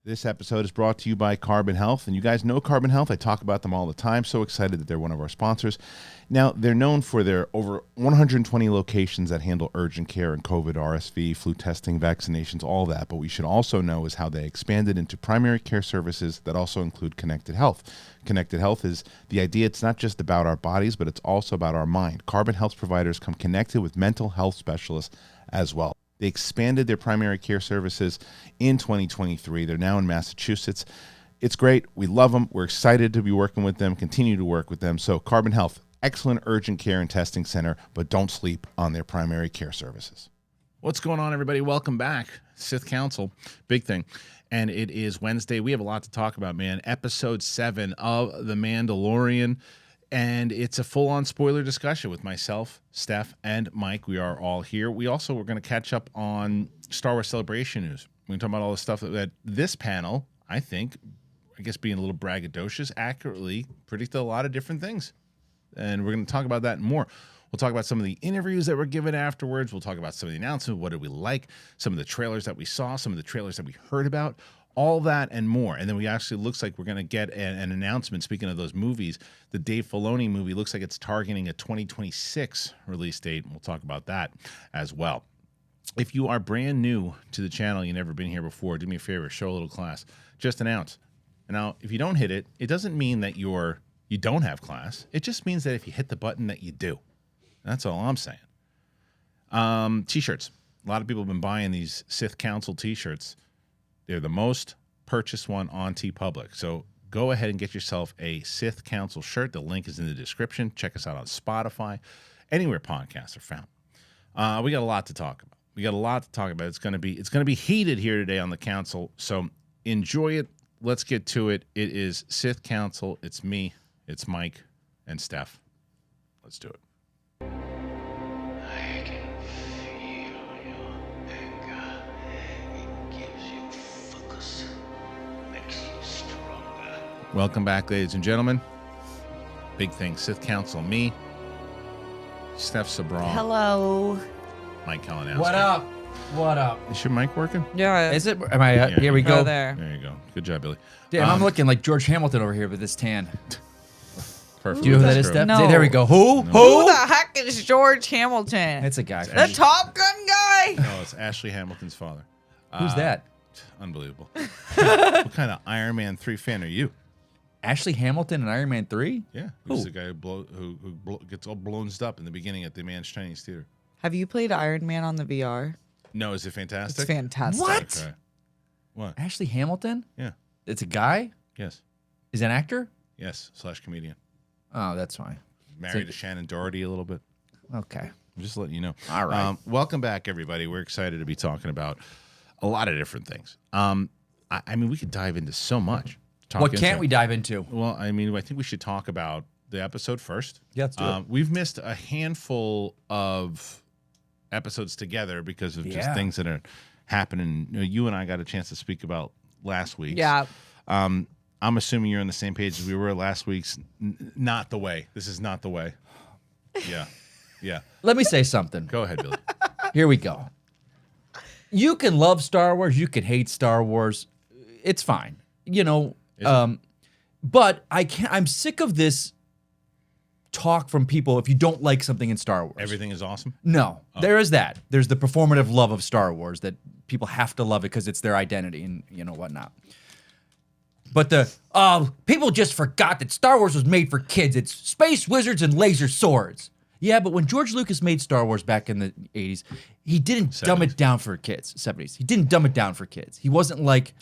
This episode is brought to you by Carbon Health, and you guys know Carbon Health. I talk about them all the time. So excited that they're one of our sponsors. Now, they're known for their over 120 locations that handle urgent care and COVID, RSV, flu testing, vaccinations, all that. But what we should also know is how they expanded into primary care services that also include connected health. Connected health is the idea it's not just about our bodies, but it's also about our mind. Carbon Health providers come connected with mental health specialists as well. They expanded their primary care services in 2023. They're now in Massachusetts. It's great. We love them. We're excited to be working with them, continue to work with them. So Carbon Health, excellent urgent care and testing center, but don't sleep on their primary care services. What's going on, everybody? Welcome back. Sith Concil, Big Thing. And it is Wednesday. We have a lot to talk about, man. Episode 7 of The Mandalorian. And it's a full-on spoiler discussion with myself, Steph, and Mike. We are all here. We're going to catch up on Star Wars Celebration news. We're going to talk about all the stuff that this panel, I guess being a little braggadocious, accurately predicted a lot of different things. And we're going to talk about that and more. We'll talk about some of the interviews that were given afterwards. We'll talk about some of the announcements. What did we like? Some of the trailers that we saw, some of the trailers that we heard about. All that and more. And then we actually looks like we're going to get an announcement. Speaking of those movies, the Dave Filoni movie looks like it's targeting a 2026 release date. And we'll talk about that as well. If you are brand new to the channel, you've never been here before, do me a favor, show a little class. Just announce. Now, if you don't hit it, it doesn't mean that you don't have class. It just means that if you hit the button that you do. That's all I'm saying. T-shirts. A lot of people have been buying these Sith Concil T-shirts. They're the most purchased one on TeePublic. So go ahead and get yourself a Sith Concil shirt. The link is in the description. Check us out on Spotify, anywhere podcasts are found. We got a lot to talk about. It's gonna be heated here today on the council. So enjoy it. Let's get to it. It is Sith Concil. It's me. It's Mike and Steph. Let's do it. I can feel your anger. It gives you focus, makes you stronger. Welcome back, ladies and gentlemen. Big Thing Sith Concil. Me, Steph Sabral. Hello. Mike Kalinowski. What up? What up? Is your mic working? Yeah. Is it? Am I? Yeah. Here we go. Oh, there. There you go. Good job, Billy. Damn, I'm looking like George Hamilton over here with this tan. Perfect. Do you know who that is, That's Steph? No. See, there we go. Who? Who the heck is George Hamilton? It's a guy. the Top Gun guy? No, it's Ashley Hamilton's father. Who's that? Unbelievable. What kind of Iron Man 3 fan are you? Ashley Hamilton in Iron Man 3? Yeah. Who? Who's the guy who gets all blown up in the beginning at the Man's Chinese Theater? Have you played Iron Man on the VR? No, is it fantastic? It's fantastic. What? Okay. What? Ashley Hamilton? Yeah. It's a guy? Yes. Is an actor? Yes. / comedian. Oh, that's fine. Married to Shannon Doherty a little bit. Okay. I'm just letting you know. All right. Welcome back, everybody. We're excited to be talking about a lot of different things. I mean, we could dive into so much. What can't we dive into? Well, I mean, I think we should talk about the episode first. Yeah, let's do it. We've missed a handful of episodes together because of just things that are happening. You and I got a chance to speak about last week. Yeah. I'm assuming you're on the same page as we were last week's. Not the way. This is not the way. Yeah. Yeah. Let me say something. Go ahead, Billy. Here we go. You can love Star Wars. You can hate Star Wars. It's fine. You know, but I'm sick of this talk from people if you don't like something in Star Wars. Everything is awesome? No, there is that. There's the performative love of Star Wars that people have to love it because it's their identity and whatnot. But people just forgot that Star Wars was made for kids. It's space wizards and laser swords. Yeah, but when George Lucas made Star Wars back in the 80s, he didn't dumb it down for kids. 70s. He didn't dumb it down for kids. He wasn't like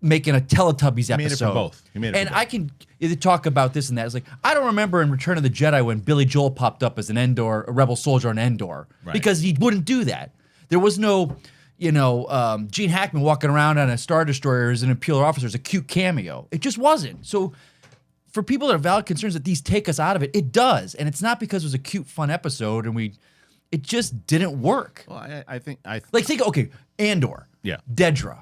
making a Teletubbies episode. He made it for both. And I can talk about this and that. It's like, I don't remember in Return of the Jedi when Billy Joel popped up as a rebel soldier on Endor. Right. Because he wouldn't do that. There was no... Gene Hackman walking around on a Star Destroyer as an Imperial officer is a cute cameo. It just wasn't. So for people that have valid concerns that these take us out of it, it does. And it's not because it was a cute, fun episode and it just didn't work. Well, Think, okay, Andor. Yeah. Dedra.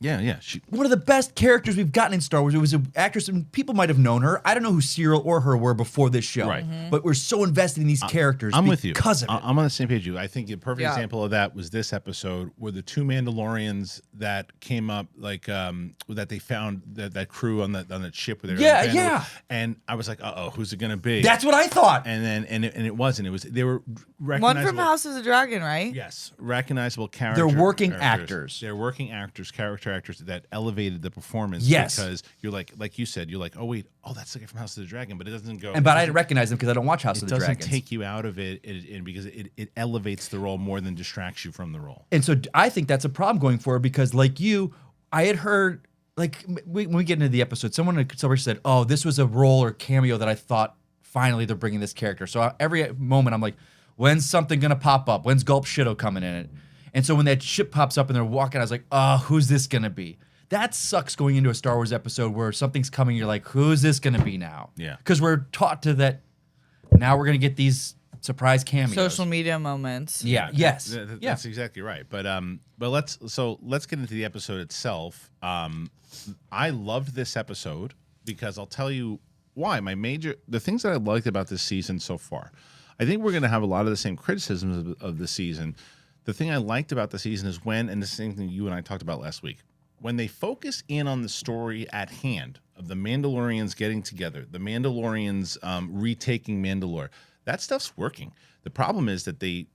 Yeah. One of the best characters we've gotten in Star Wars. It was an actress, and people might have known her. I don't know who Cyril or her were before this show. Right. But we're so invested in these characters I'm with you. because of it. I'm on the same page as you. I think a perfect Yeah. example of that was this episode where the two Mandalorians that came up, like that they found that crew on that ship with their Yeah. And I was like, who's it gonna be? That's what I thought. and then it wasn't. It was they were One recognizable. from House of the Dragon, right? Yes, recognizable characters. They're working actors. They're working actors, character actors that elevated the performance. Yes. Because you're like you said, you're like, oh wait, that's the guy from House of the Dragon, but it doesn't go. But I didn't recognize them because I don't watch House It of the doesn't Dragons. take you out of it, because it elevates the role more than distracts you from the role. And so I think that's a problem going forward because, like you, I had heard, like, when we get into the episode, somebody said, oh, this was a role or cameo that I thought finally they're bringing this character. So every moment I'm like, when's something going to pop up? When's Gulp Shido coming in it? And so when that ship pops up and they're walking, I was like, who's this going to be? That sucks going into a Star Wars episode where something's coming, you're like, who's this going to be now? Yeah. Because we're taught to that now we're going to get these surprise cameos. Social media moments. Yeah, yes. That's exactly right. But let's get into the episode itself. I loved this episode because I'll tell you why. The things that I liked about this season so far. I think we're going to have a lot of the same criticisms of the season. The thing I liked about the season is and the same thing you and I talked about last week, when they focus in on the story at hand of the Mandalorians getting together, the Mandalorians retaking Mandalore, that stuff's working. The problem is that they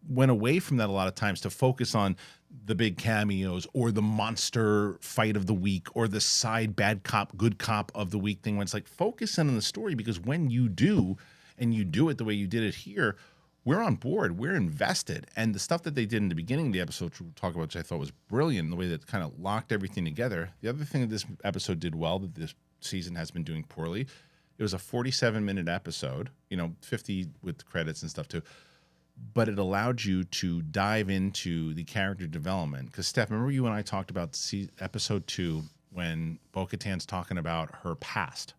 went away from that a lot of times to focus on the big cameos or the monster fight of the week or the side bad cop, good cop of the week thing. When it's like, focus in on the story, because when you do, and you do it the way you did it here, we're on board. We're invested. And the stuff that they did in the beginning of the episode, which we'll talk about, which I thought was brilliant, the way that kind of locked everything together. The other thing that this episode did well, that this season has been doing poorly, it was a 47-minute episode, 50 with credits and stuff too. But it allowed you to dive into the character development. Because, Steph, remember you and I talked about episode 2 when Bo-Katan's talking about her past.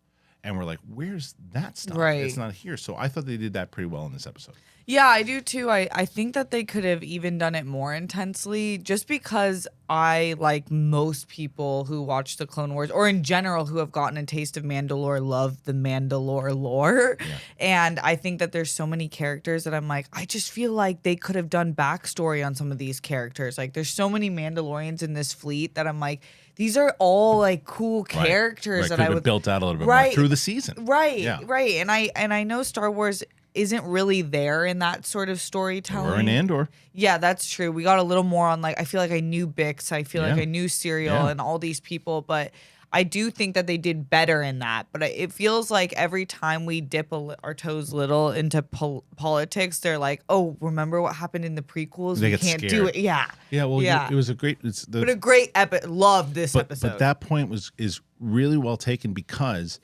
And we're like, where's that stuff? Right. It's not here. So I thought they did that pretty well in this episode. Yeah, I do too. I think that they could have even done it more intensely, just because I, like most people who watch the Clone Wars, or in general who have gotten a taste of Mandalore, love the Mandalore lore. Yeah. And I think that there's so many characters that I'm like, I just feel like they could have done backstory on some of these characters. Like, there's so many Mandalorians in this fleet that I'm like, these are all like cool characters that I would built out a little bit more through the season. Right, Yeah. right. And I know Star Wars isn't really there in that sort of storytelling. We're in Andor. Yeah, that's true. We got a little more on, like, I feel like I knew Bix, I feel like I knew Serial and all these people, but I do think that they did better in that. But it feels like every time we dip our toes little into politics, they're like, oh, remember what happened in the prequels? They We get can't scared. do it. Yeah. Yeah, well, Yeah. it was a great... But a great love this episode. But that point is really well taken, because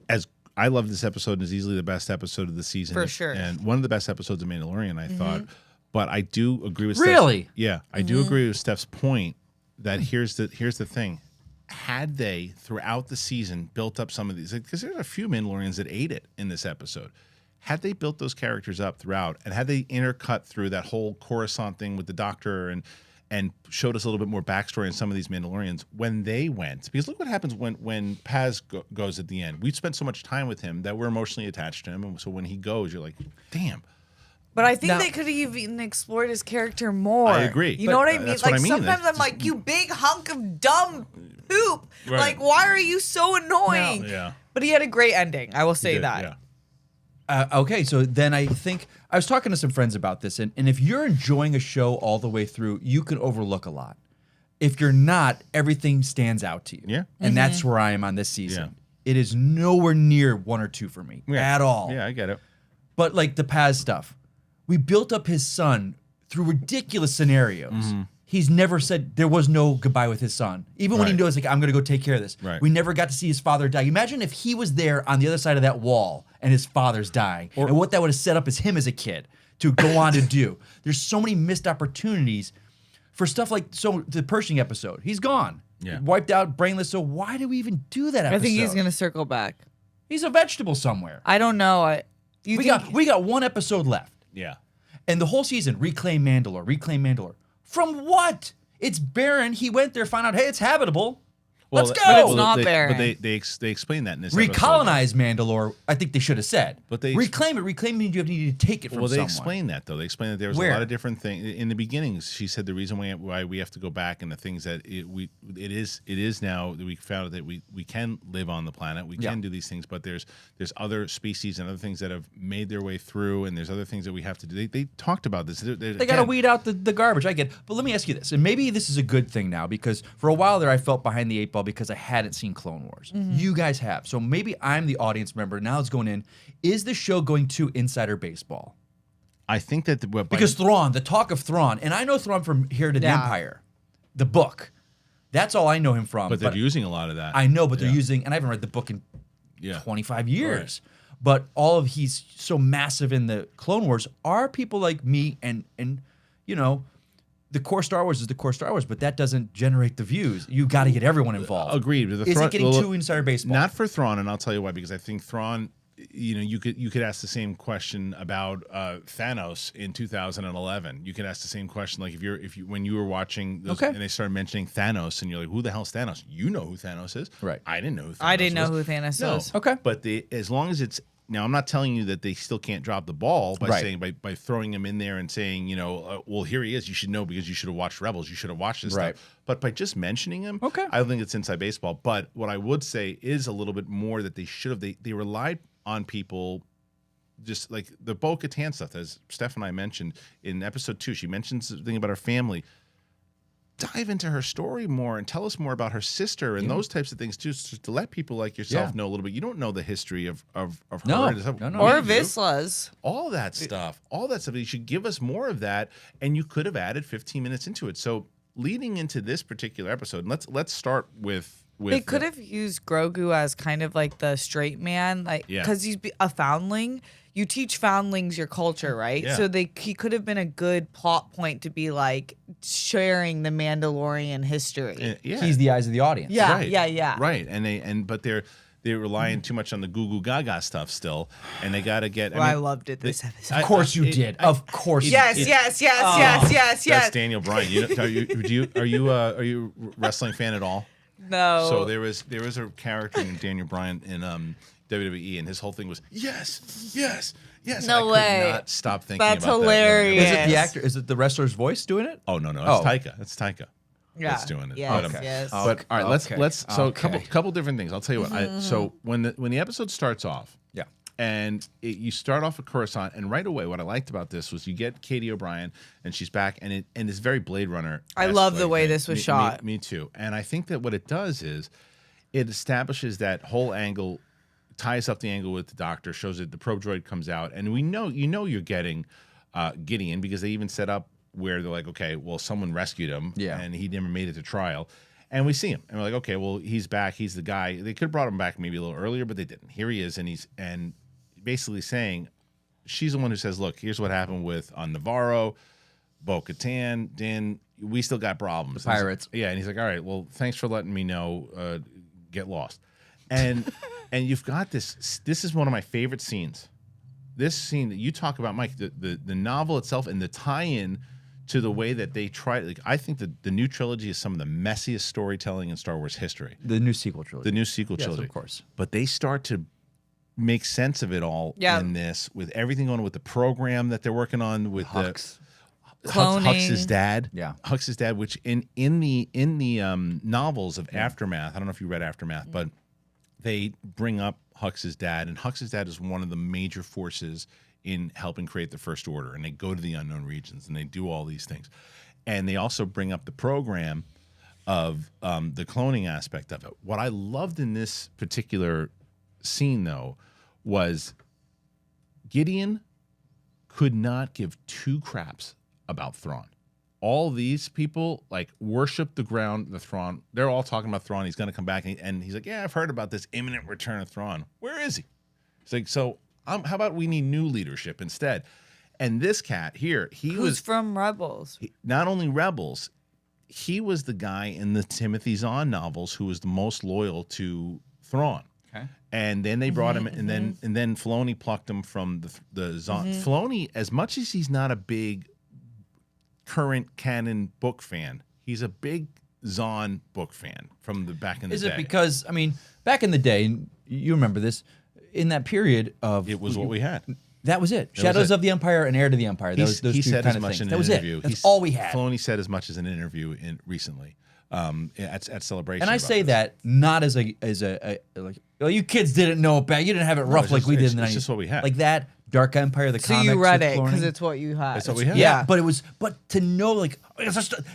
as I love this episode, and is easily the best episode of the season. For sure. And one of the best episodes of Mandalorian, I thought. But I do agree with Really? Steph's, yeah, I do agree with Steph's point that here's the thing. Had they, throughout the season, built up some of these, because there's a few Mandalorians that ate it in this episode. Had they built those characters up throughout, and had they intercut through that whole Coruscant thing with the Doctor and showed us a little bit more backstory on some of these Mandalorians when they went, because look what happens when Paz goes at the end. We spent so much time with him that we're emotionally attached to him, and so when he goes, you're like, damn. But I think Now- they could have even explored his character more. I agree. You know what I mean? That's Like, what I mean. sometimes That's I'm like, you big hunk of dumb poop. Right. Like, why are you so annoying? Yeah. But he had a great ending. I will say Did, that. yeah. Okay, so then I think I was talking to some friends about this, and if you're enjoying a show all the way through, you can overlook a lot. If you're not, everything stands out to you. Yeah. And that's where I am on this season. Yeah. It is nowhere near 1 or 2 for me at all. Yeah, I get it. But like the Paz stuff, we built up his son through ridiculous scenarios. Mm-hmm. He's never said there was no goodbye with his son. Even when he Right. knows, like, I'm going to go take care of this. Right. We never got to see his father die. Imagine if he was there on the other side of that wall and his father's dying, and what that would have set up as him as a kid to go on to do. There's so many missed opportunities for stuff like, so the Pershing episode, he's gone. Yeah. Wiped out, brainless. So why do we even do that episode? I think he's going to circle back. He's a vegetable somewhere. I don't know. We got 1 episode left. Yeah. And the whole season, reclaim Mandalore. From what? It's barren. He went there, found out, hey, it's habitable. Well, Let's but go. it's not But barren. they explain that in this episode. Recolonize Mandalore, I think they should have said. But they- reclaim it. Reclaim means you need to take it from Well, they someone. explain that though. They explain that there was Where? a lot of different things in the beginnings. She said the reason why we have to go back and the things that it is now that we found out that we can live on the planet. We can do these things, but there's other species and other things that have made their way through, and there's other things that we have to do. They talked about this. They got to weed out the garbage. I get it. But let me ask you this, and maybe this is a good thing now, because for a while there I felt behind the eight ball because I hadn't seen Clone Wars. You guys have. So maybe I'm the audience member. Now it's going in. Is the show going to insider baseball? I think that Because Thrawn, the talk of Thrawn, and I know Thrawn from Here to the Yeah. Empire, the book. That's all I know him from. but they're using a lot of that. I know, but they're using, and I haven't read the book in 25 years. But he's so massive in the Clone Wars. Are people like me and you know, the core Star Wars is the core Star Wars, but that doesn't generate the views. You got to get everyone involved. Agreed. Is it getting too insider baseball? Not for Thrawn, and I'll tell you why. Because I think Thrawn, you know, you could ask the same question about Thanos in 2011. You could ask the same question like if you when you were watching those, and they started mentioning Thanos, and you're like, who the hell's Thanos? You know who Thanos is, Right. I didn't know who Thanos I didn't know was. who Thanos No. was. Okay. But as long as it's now, I'm not telling you that they still can't drop the ball by Right. saying by throwing him in there and saying, you know, well, here he is. You should know because you should have watched Rebels. You should have watched this Right. stuff. But by just mentioning him, Okay. I don't think it's inside baseball. But what I would say is a little bit more that they should have. They relied on people. Just like the Bo-Katan stuff, as Steph and I mentioned in episode 2, she mentions something about her family. Dive into her story more and tell us more about her sister and those types of things too, just to let people like yourself know a little bit. You don't know the history of her. No. and stuff. No. Or We do. Visla's. All that stuff. You should give us more of that, and you could have added 15 minutes into it. So leading into this particular episode, let's start with. They could have used Grogu as kind of like the straight man, like because he's a foundling. You teach foundlings your culture, right? Yeah. So he could have been a good plot point to be like sharing the Mandalorian history. Yeah, He's the eyes of the audience. Yeah, right. yeah. Right, but they're relying too much on the goo goo gaga stuff still, and they got to get. I loved it this episode. Of course you did. Of course you Yes, did. yes. That's Daniel Bryan. Are you a wrestling fan at all? No. So there was a character named Daniel Bryan in WWE, and his whole thing was yes. No I way. could not stop thinking That's about hilarious. Is it the Yes. actor? Is it the wrestler's voice doing it? that. Oh no, that's Oh. Taika. That's Taika. Yeah. That's doing it. Yes, But, yes. But all right, Okay. let's so Okay. couple different things. I'll tell you what. So when the episode starts off, Yeah. and you start off with Coruscant, and right away, what I liked about this was you get Katie O'Brien, and she's back, and it's very Blade Runner. I love the way this was shot. Me too. And I think that what it does is it establishes that whole angle, ties up the angle with the Doctor, shows that the probe droid comes out, and we know you're getting Gideon because they even set up where they're like, okay, well, someone rescued him, and he never made it to trial. And we see him, and we're like, okay, well, he's back. He's the guy. They could have brought him back maybe a little earlier, but they didn't. Here he is, and he's basically saying, she's the one who says, look, here's what happened on Navarro, Bo-Katan, Din. We still got problems. The pirates. And he's like, all right, well, thanks for letting me know. Get lost, and you've got this. This is one of my favorite scenes. This scene that you talk about, Mike, the novel itself and the tie-in to the way that they try. Like, I think the new trilogy is some of the messiest storytelling in Star Wars history. The new sequel trilogy. The new sequel Yes, trilogy, of course. But they start to make sense of it all in this, with everything going on with the program that they're working on with Hux. Hux's dad. Yeah. Hux's dad, which in the novels of Aftermath, I don't know if you read Aftermath, but they bring up Hux's dad, and Hux's dad is one of the major forces in helping create the First Order, and they go to the unknown regions and they do all these things. And they also bring up the program of the cloning aspect of it. What I loved in this particular scene, though, was Gideon could not give two craps about Thrawn. All these people like worship the Thrawn. They're all talking about Thrawn. He's going to come back, and he's like, "Yeah, I've heard about this imminent return of Thrawn. Where is he?" He's like, "So, how about we need new leadership instead?" And this cat here, he Who's was from Rebels. not only Rebels, he was the guy in the Timothy Zahn novels who was the most loyal to Thrawn. Okay. And then they brought him, and then Filoni plucked him from the Zahn. Filoni, as much as he's not a big current canon book fan, He's a big Zahn book fan from the back in the Is day. it because, I mean, back in the day, and you remember this, in that period of... It was what we had. That was it. was Shadows it. of the Empire and Heir to the Empire. Those He two said kind as of much things. in an That was interview. it. That's all we had. Filoni said as much as an interview recently at Celebration. And I about say this. that not as a like, well, you kids didn't know it back. You didn't have it rough it's like just- we did it's- in the it's 90s. just what we had. Like that Dark Empire, the So comics. you read with it because Filoni. it's what you had. That's what we had. Yeah, but it was, but to know like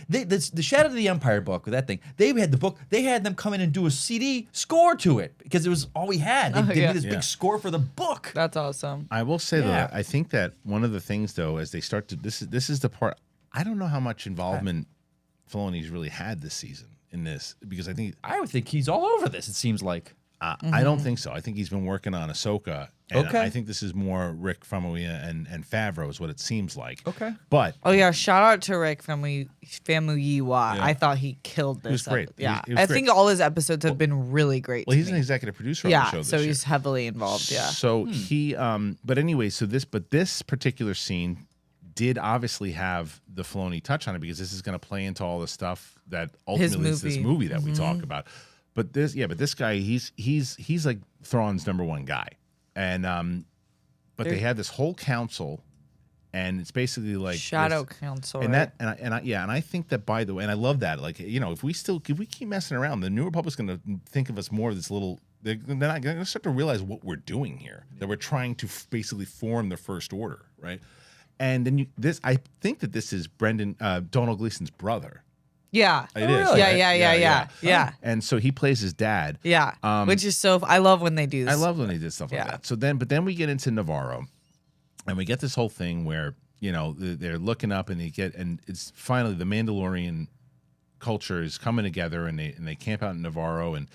the Shadow of the Empire book with that thing, they had the book. They had them come in and do a CD score to it because it was all we had. They Oh, did yeah. this Yeah. big score for the book. That's awesome. I will say Yeah. though, I think that one of the things though, as they start to this is the part. I don't know how much involvement Filoni's really had this season in this because I think I would think he's all over this. It seems like. I don't think so. I think he's been working on Ahsoka. And Okay. I think this is more Rick Famuyiwa and Favreau is what it seems like. Okay. But Oh yeah, shout out to Rick Famuyiwa. I thought he killed this. was great. Yeah, He was I great. think all his episodes have been really great. well, to he's an me. executive producer on Yeah, the show this so year. he's heavily involved. Yeah. So he but anyway, this particular scene did obviously have the Filoni touch on it because this is going to play into all the stuff that ultimately is this movie. movie that we talk about. But this guy, he's like Thrawn's number one guy. And but they had this whole council and it's basically like Shadow this- Council. and right? that and I think that by the way, and I love that. Like, you know, if we keep messing around, the New Republic's going to think of us more of this little. They're not going to start to realize what we're doing here. That we're trying to basically form the First Order, right? And then I think that this is Donald Gleason's brother. Yeah. It is. really? right? Yeah. And so he plays his dad. Yeah. Which is so. I love when they do this. I love when they did stuff like Yeah. that. So but then we get into Navarro, and we get this whole thing where they're looking up and it's finally the Mandalorian culture is coming together and they camp out in Navarro and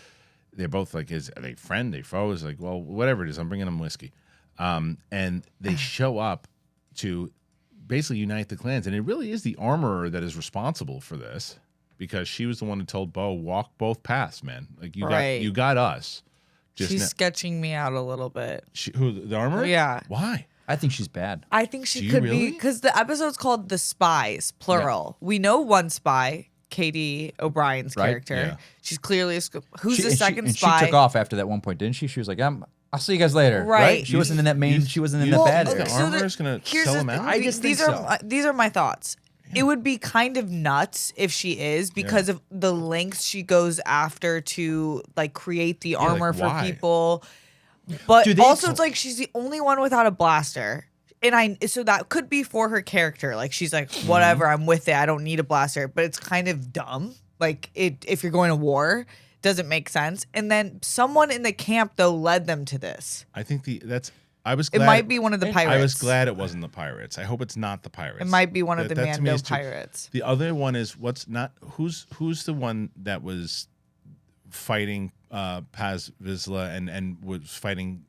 they're both like, are they friend, they foe? Is like, well, whatever it is, I'm bringing them whiskey, and they show up to basically unite the clans, and it really is the armorer that is responsible for this because she was the one who told Bo, walk both paths, man. Like you got us. She's sketching me out a little bit. Who the armorer? Yeah. Why? I think she's bad. I think she Do you could really? be because the episode's called The Spies, plural. We know one spy, Katie O'Brien's Right, character. yeah. She's clearly who's the And second and spy. she took off after that one point, didn't she? She was like, I'll see you guys later. Right. She wasn't in that main. She wasn't in that Well, bad okay, area. the armorer's gonna here's sell the him thing. out? I just these think are these are my thoughts. It would be kind of nuts if she is because of the lengths she goes after to like create the armor for why? people. But Do they- also, it's like she's the only one without a blaster. And so that could be for her character. Like she's like, whatever, I'm with it. I don't need a blaster. But it's kind of dumb. Like if you're going to war, doesn't make sense. And then someone in the camp though led them to this. I think I was It glad. might be one of the pirates. I was glad it wasn't the pirates. I hope it's not the pirates. It might be one of the That to me Mando is too- pirates. The other one is who's the one that was fighting Paz Vizsla and was fighting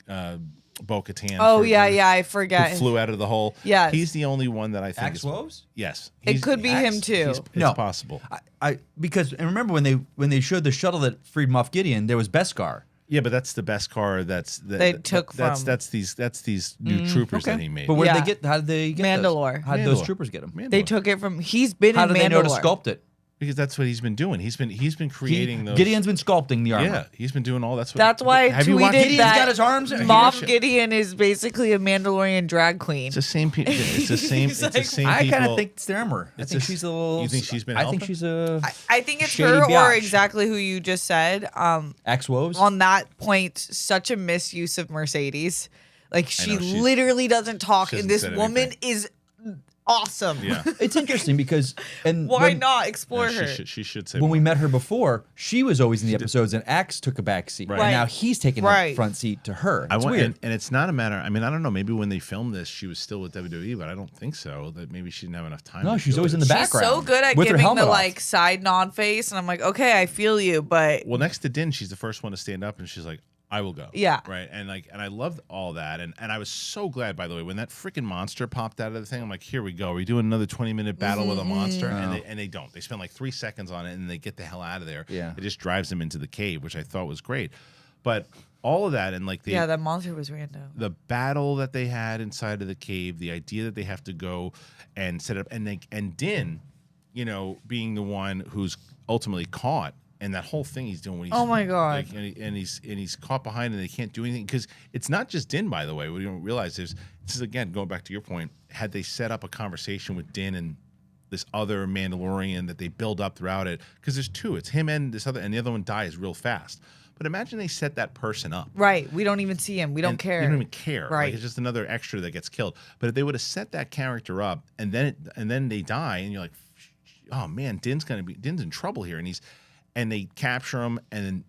Bo-Katan. Oh yeah, I Who forget. flew out of the hole. Yes. He's the only one that I think Axe is. Woves? Yes. It could be him too. It's No. possible. Because and remember when they showed the shuttle that freed Moff Gideon, there was Beskar. Yeah, but that's the best car. They took from- That's these new troopers that he made. But where did Yeah. they get? How did they get Mandalore. Those? How did those Mandalore. troopers get them? They took it from. He's been How in did Mandalore. they know to sculpt it? because that's what he's been doing. He's been creating those. Gideon's been sculpting the armor. Yeah, he's been doing all that's what. That's why I have you watched? tweeted Gideon's that got his arms- Moff Gideon is basically a Mandalorian drag queen. It's the same people. It's the same. He's It's the like- same I people. kind of think it's their armor. I It's think just- she's a little. you think she's been I think helping? she's a. I think it's Shady her or biatch. exactly who you just said. Axe Woves. On that point, such a misuse of Mercedes. Like she know, she's- literally doesn't talk, she and hasn't this said woman anything. is awesome. Yeah. It's interesting because Why when, not explore Yeah, her? she should say. When more. we met her before, she was always in the episodes, and Axe took a back seat. Right. And now he's taking the Right. front seat to her. I It's want, weird. and it's not a matter. I mean, I don't know. Maybe when they filmed this, she was still with WWE, but I don't think so. That maybe she didn't have enough time. No, to she's do always it. in the She's background. so good at with her giving helmet the off. like side nod face, and I'm like, okay, I feel you, but Well, next to Din, she's the first one to stand up, and she's like, "I will go." Yeah. Right. And I loved all that, and I was so glad, by the way, when that freaking monster popped out of the thing. I'm like, here we go. Are we doing another 20-minute battle with a monster? And they don't. They spend like 3 seconds on it, and they get the hell out of there. Yeah. It just drives them into the cave, which I thought was great. But all of that, and like yeah, that monster was random. the battle that they had inside of the cave, the idea that they have to go and set up, and Din being the one who's ultimately caught, and that whole thing he's doing when he's Oh my God. like, and he's caught behind and they can't do anything, because it's not just Din, by the way. We don't realize this is again going back to your point. Had they set up a conversation with Din and this other Mandalorian that they build up throughout it, because there's two, it's him and this other, and the other one dies real fast. But imagine they set that person up. Right. We don't even see him. We don't And care. You don't even care. Right. Like, it's just another extra that gets killed. But if they would have set that character up and then they die, and you're like, oh man, Din's in trouble here, and they capture him, and then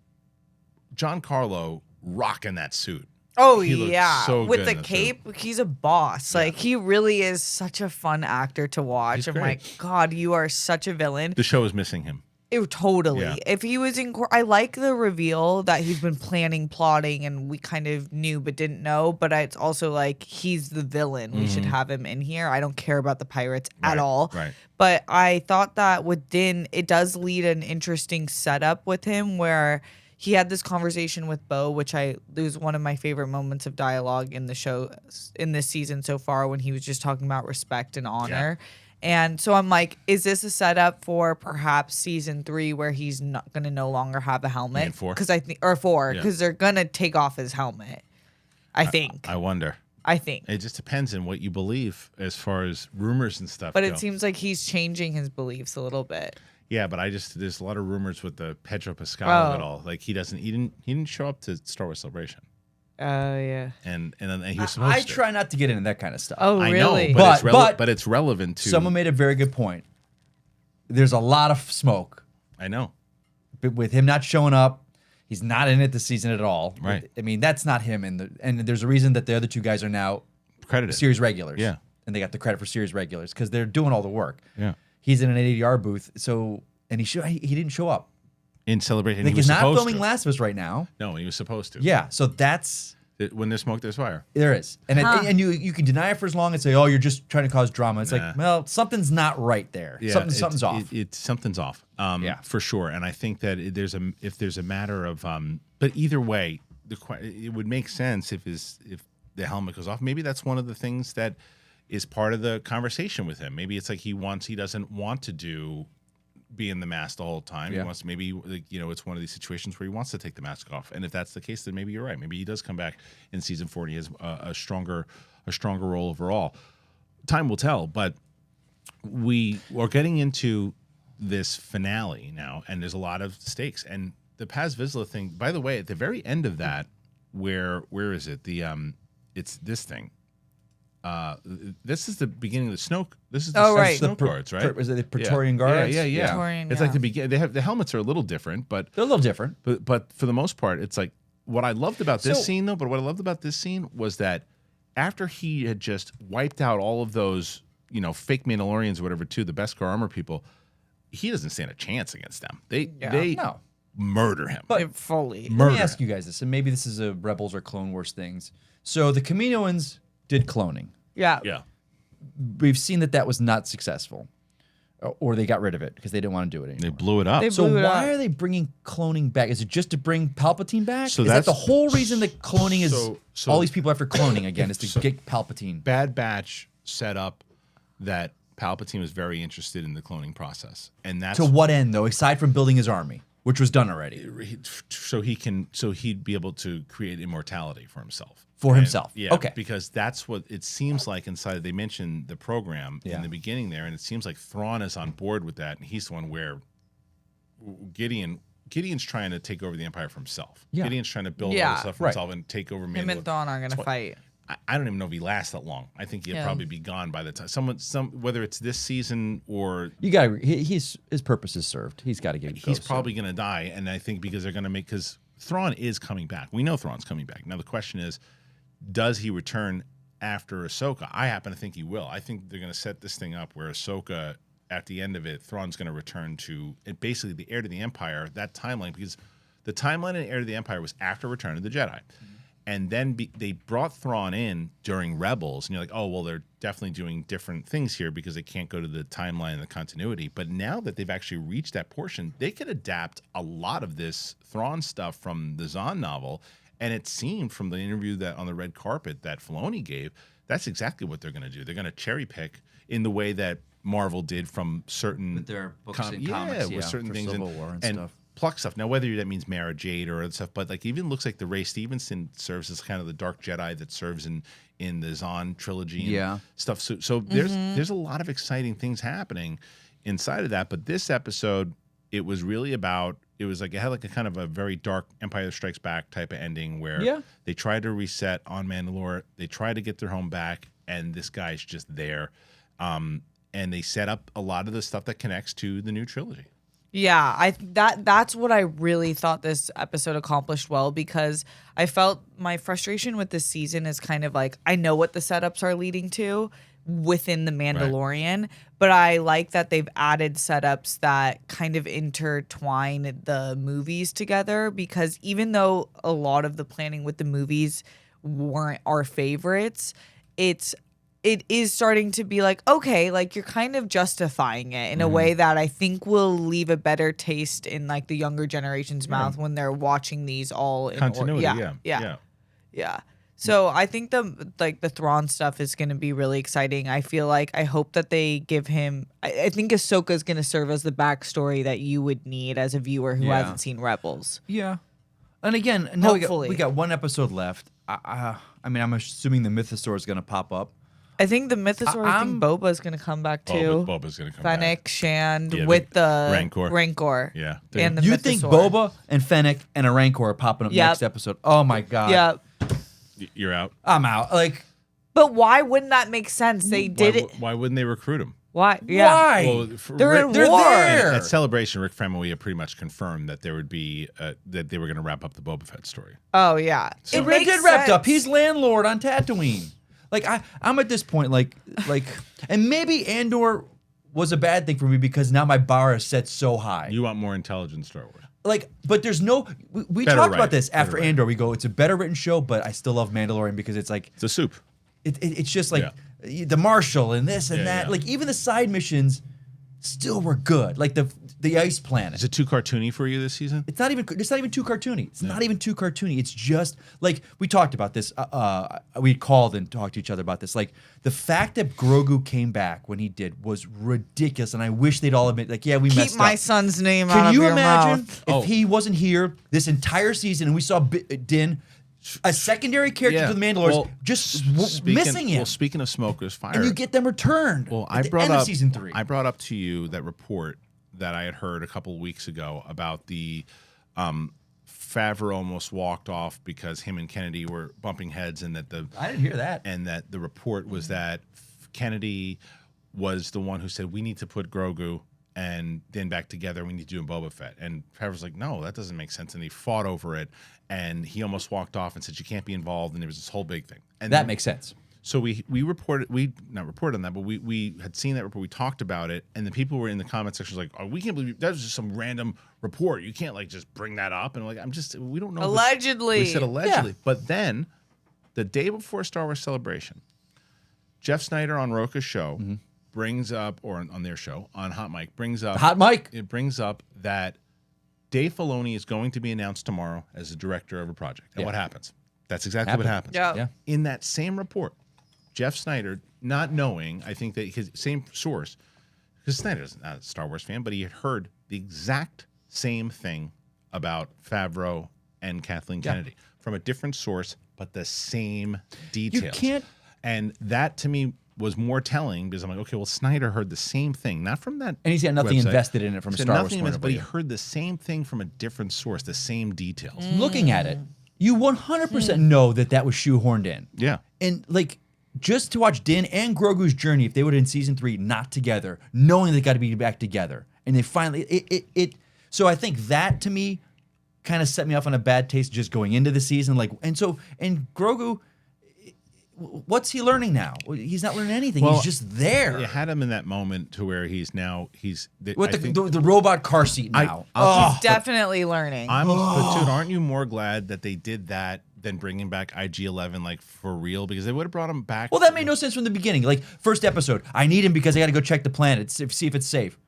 Giancarlo rocking that suit. Oh He looked yeah, so with good the in that cape, he's a boss. Like he really is such a fun actor to watch. He's I'm great. like, God, you are such a villain. The show is missing him. Totally. Yeah. If he was in court, I like the reveal that he's been plotting, and we kind of knew but didn't know. But it's also like he's the villain. We should have him in here. I don't care about the pirates at Right, all. right. But I thought that with Din, it does lead an interesting setup with him where he had this conversation with Bo, which it was one of my favorite moments of dialogue in the show in this season so far, when he was just talking about respect and honor. And so I'm like, is this a setup for perhaps season 3 where he's not going to no longer have a helmet? mean 4? Because I think, or 4, Yeah. because they're going to take off his helmet. I think. I wonder. I think. It just depends on what you believe as far as rumors and stuff But go. it seems like he's changing his beliefs a little bit. Yeah, but there's a lot of rumors with the Pedro Pascal of it all. Like he didn't show up to Star Wars Celebration, Oh, yeah. and he was supposed I to. try not to get into that kind of stuff. Oh, I really? know, but it's relevant to. Someone made a very good point. There's a lot of smoke. I know. But with him not showing up, he's not in it this season at all. Right. I mean, that's not him. And there's a reason that the other two guys are now Credited. series regulars. Yeah. And they got the credit for series regulars because they're doing all the work. Yeah. He's in an ADR booth, and he didn't show up. In Celebration, Like, he was he's not supposed filming to. Last of Us right now. No, he was supposed to. Yeah, so that's When there's smoke, there's fire. there is, and you can deny it for as long and say, oh, you're just trying to cause drama. It's Nah. like, well, something's not right there. Yeah, Something's off. Something's off. Yeah. For sure. And I think that if there's a matter of but either way, it would make sense if the helmet goes off. Maybe that's one of the things that is part of the conversation with him. Maybe it's like he doesn't want to be in the mask the whole time. Yeah. He wants it's one of these situations where he wants to take the mask off. And if that's the case, then maybe you're right. Maybe he does come back in season 4 and he has a stronger role overall. Time will tell, but we are getting into this finale now, and there's a lot of stakes. And the Paz Vizsla thing, by the way, at the very end of that, where is it? It's this thing. This is the beginning of the snow. This is the right. snow guards, right? Is it the Praetorian Guards? Yeah. Praetorian, It's like the begin. They have the helmets are a little different, but They're a little different. for the most part, it's like what I loved about this So- scene though. But what I loved about this scene was that after he had just wiped out all of those, fake Mandalorians or whatever, too, the Beskar armor people, he doesn't stand a chance against them. They No. murder him. Fully. Let Murder me ask him. you guys this, and maybe this is a Rebels or Clone Wars things. So the Kaminoans did cloning. Yeah. Yeah. We've seen that was not successful, or they got rid of it because they didn't want to do it They anymore. blew it up. They So blew it why up. are they bringing cloning back? Is it just to bring Palpatine back? So is that that's- the whole reason that cloning is So- all these people after cloning again is to get Palpatine? Bad Batch set up that Palpatine was very interested in the cloning process, and that's To what end though? Aside from building his army, which was done already so he'd be able to create immortality for himself. for himself. Yeah, Okay. because that's what it seems like inside. They mentioned the program Yeah. in the beginning there, and it seems like Thrawn is on board with that, and he's the one where Gideon's trying to take over the Empire for himself. Yeah. Gideon's trying to build all Yeah. this stuff for Right. himself and take over Him Mandalore. and Thrawn are going to That's what- fight. I don't even know if he lasts that long. I think he'll Yeah. probably be gone by the time whether it's this season or You got his purpose is served. He's got to get. he's probably going to die. And I think because they're going to because Thrawn is coming back. We know Thrawn's coming back. Now the question is, does he return after Ahsoka? I happen to think he will. I think they're going to set this thing up where Ahsoka, at the end of it, Thrawn's going to return to basically the heir to the Empire, that timeline, because the timeline in Heir to the Empire was after Return of the Jedi. And then they brought Thrawn in during Rebels, and you're like, oh, well, they're definitely doing different things here because they can't go to the timeline and the continuity. But now that they've actually reached that portion, they could adapt a lot of this Thrawn stuff from the Zahn novel. And it seemed from the interview that on the red carpet that Filoni gave, that's exactly what they're going to do. They're going to cherry pick in the way that Marvel did from certain With their books and comics, with certain for things Civil War and stuff. pluck stuff. Now, whether that means Mara Jade or other stuff, but like even looks like the Ray Stevenson serves as kind of the Dark Jedi that serves in the Zahn trilogy and stuff. So there's a lot of exciting things happening inside of that. But this episode, it was really about. It was like it had like a kind of a very dark Empire Strikes Back type of ending where they tried to reset on Mandalore. They tried to get their home back, and this guy's just there. And they set up a lot of the stuff that connects to the new trilogy. Yeah, that's what I really thought this episode accomplished well, because I felt my frustration with this season is kind of like I know what the setups are leading to within the Mandalorian, but I like that they've added setups that kind of intertwine the movies together, because even though a lot of the planning with the movies weren't our favorites, it is starting to be like, okay, like you're kind of justifying it in a way that I think will leave a better taste in like the younger generation's mouth when they're watching these all in Continuity, yeah. So I think the Thrawn stuff is going to be really exciting. I hope that they give him. I think Ahsoka is going to serve as the backstory that you would need as a viewer who hasn't seen Rebels. Yeah, and again, now Hopefully. we got one episode left. I mean, I'm assuming the Mythosaur is going to pop up. I think the Mythosaur. I think Boba is going to come back too. Boba's going to come Fennec, back. Shand Yeah, with the Rancor. Yeah. And the You Mythosaur. think Boba and Fennec and a Rancor are popping up next episode? Oh my god! Yeah. You're out. I'm out. Like, But why wouldn't that make sense? They did it. Why wouldn't they recruit him? Why? Yeah. why? Well, They're in They're war. there. At Celebration, Rick Famuyiwa pretty much confirmed that there would be that they were going to wrap up the Boba Fett story. Oh yeah. It makes did wrapped up. sense. He's landlord on Tatooine. Like I'm at this point, like, and maybe Andor was a bad thing for me because now my bar is set so high. You want more intelligent Star Wars. Like, but there's no. We Better talked writing, about this better after writing. Andor. We go, it's a better written show, but I still love Mandalorian because it's like It's a soup. it's just like the Marshal and this and Yeah, that. yeah. Like even the side missions still were good. Like the ice planet. Is it too cartoony for you this season? It's not even too cartoony. It's not even too cartoony. It's just like we talked about this. We called and talked to each other about this. Like the fact that Grogu came back when he did was ridiculous, and I wish they'd all admit, like, yeah, we messed Keep my up. son's name out Can of you your imagine mouth. if he wasn't here this entire season and we saw Din, a secondary character to the Mandalorians, missing him, Well, speaking of Smoker's Fire, and you get them returned. well, at the end of season 3. I brought up to you that report that I had heard a couple of weeks ago about the Favreau almost walked off because him and Kennedy were bumping heads, and that I didn't hear that. and that the report was that Kennedy was the one who said we need to put Grogu and Din back together. We need to do a Boba Fett. And Favreau's like, no, that doesn't make sense. And he fought over it, and he almost walked off and said you can't be involved. And there was this whole big thing. And That makes sense. so we not reported on that, but we had seen that report. We talked about it, and the people were in the comment section like, "Oh, we can't believe that was just some random report. You can't like just bring that up." And like, we don't know. if it's- Allegedly. we said allegedly, Yeah. but then the day before Star Wars Celebration, Jeff Snyder on Roka's show brings up, or on their show on Hot Mic brings up Hot Mic. It brings up that Dave Filoni is going to be announced tomorrow as the director of a project. And what happens? That's exactly what happens. Yeah. In that same report, Jeff Snyder, not knowing, I think that his same source, because Snyder's not a Star Wars fan, but he had heard the exact same thing about Favreau and Kathleen Kennedy from a different source, but the same details. can't- And that to me was more telling because I'm like, okay, well, Snyder heard the same thing, not from that. And he's got nothing website. invested in it from a Said Star Wars nothing point invested, of but he view. heard the same thing from a different source, the same details. Looking at it, you 100% know that was shoehorned in. Yeah. And like, just to watch Din and Grogu's journey, if they would in season 3 not together, knowing they got to be back together, and they finally it. So I think that to me kind of set me off on a bad taste just going into the season. Like, and Grogu, what's he learning now? He's not learning anything. Well, he's just there You had him in that moment to where he's with the robot car seat now. I'll Definitely learning. but dude, aren't you more glad that they did that than bringing back IG-11 like for real? Because they would have brought him back. Well, that made no sense from the beginning. Like, first episode, I need him because I got to go check the planet, see if it's safe.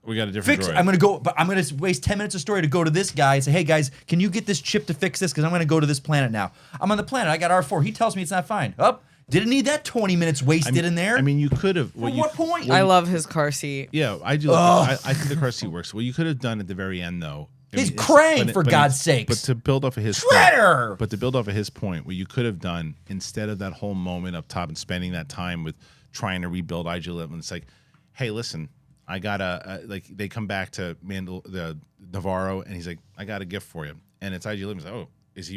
We got a different Fix. droid. I'm gonna go, but I'm gonna waste 10 minutes of story to go to this guy and say, "Hey guys, can you get this chip to fix this? Because I'm gonna go to this planet now. I'm on the planet. I got R4. He tells me it's not fine. Up, Didn't need that 20 minutes wasted in there. I mean, you could have. For what point? I love his car seat. Yeah, I do. I think the car seat works. What you could have done at the very end, though. He's crying, for God's sakes. But to build off of his Traitor! point, but to build off of his point, what you could have done instead of that whole moment up top and spending that time with trying to rebuild IG-11, it's like, hey, listen, I got like they come back to the Navarro, and he's like, I got a gift for you, and it's IG-11. He's like, oh, is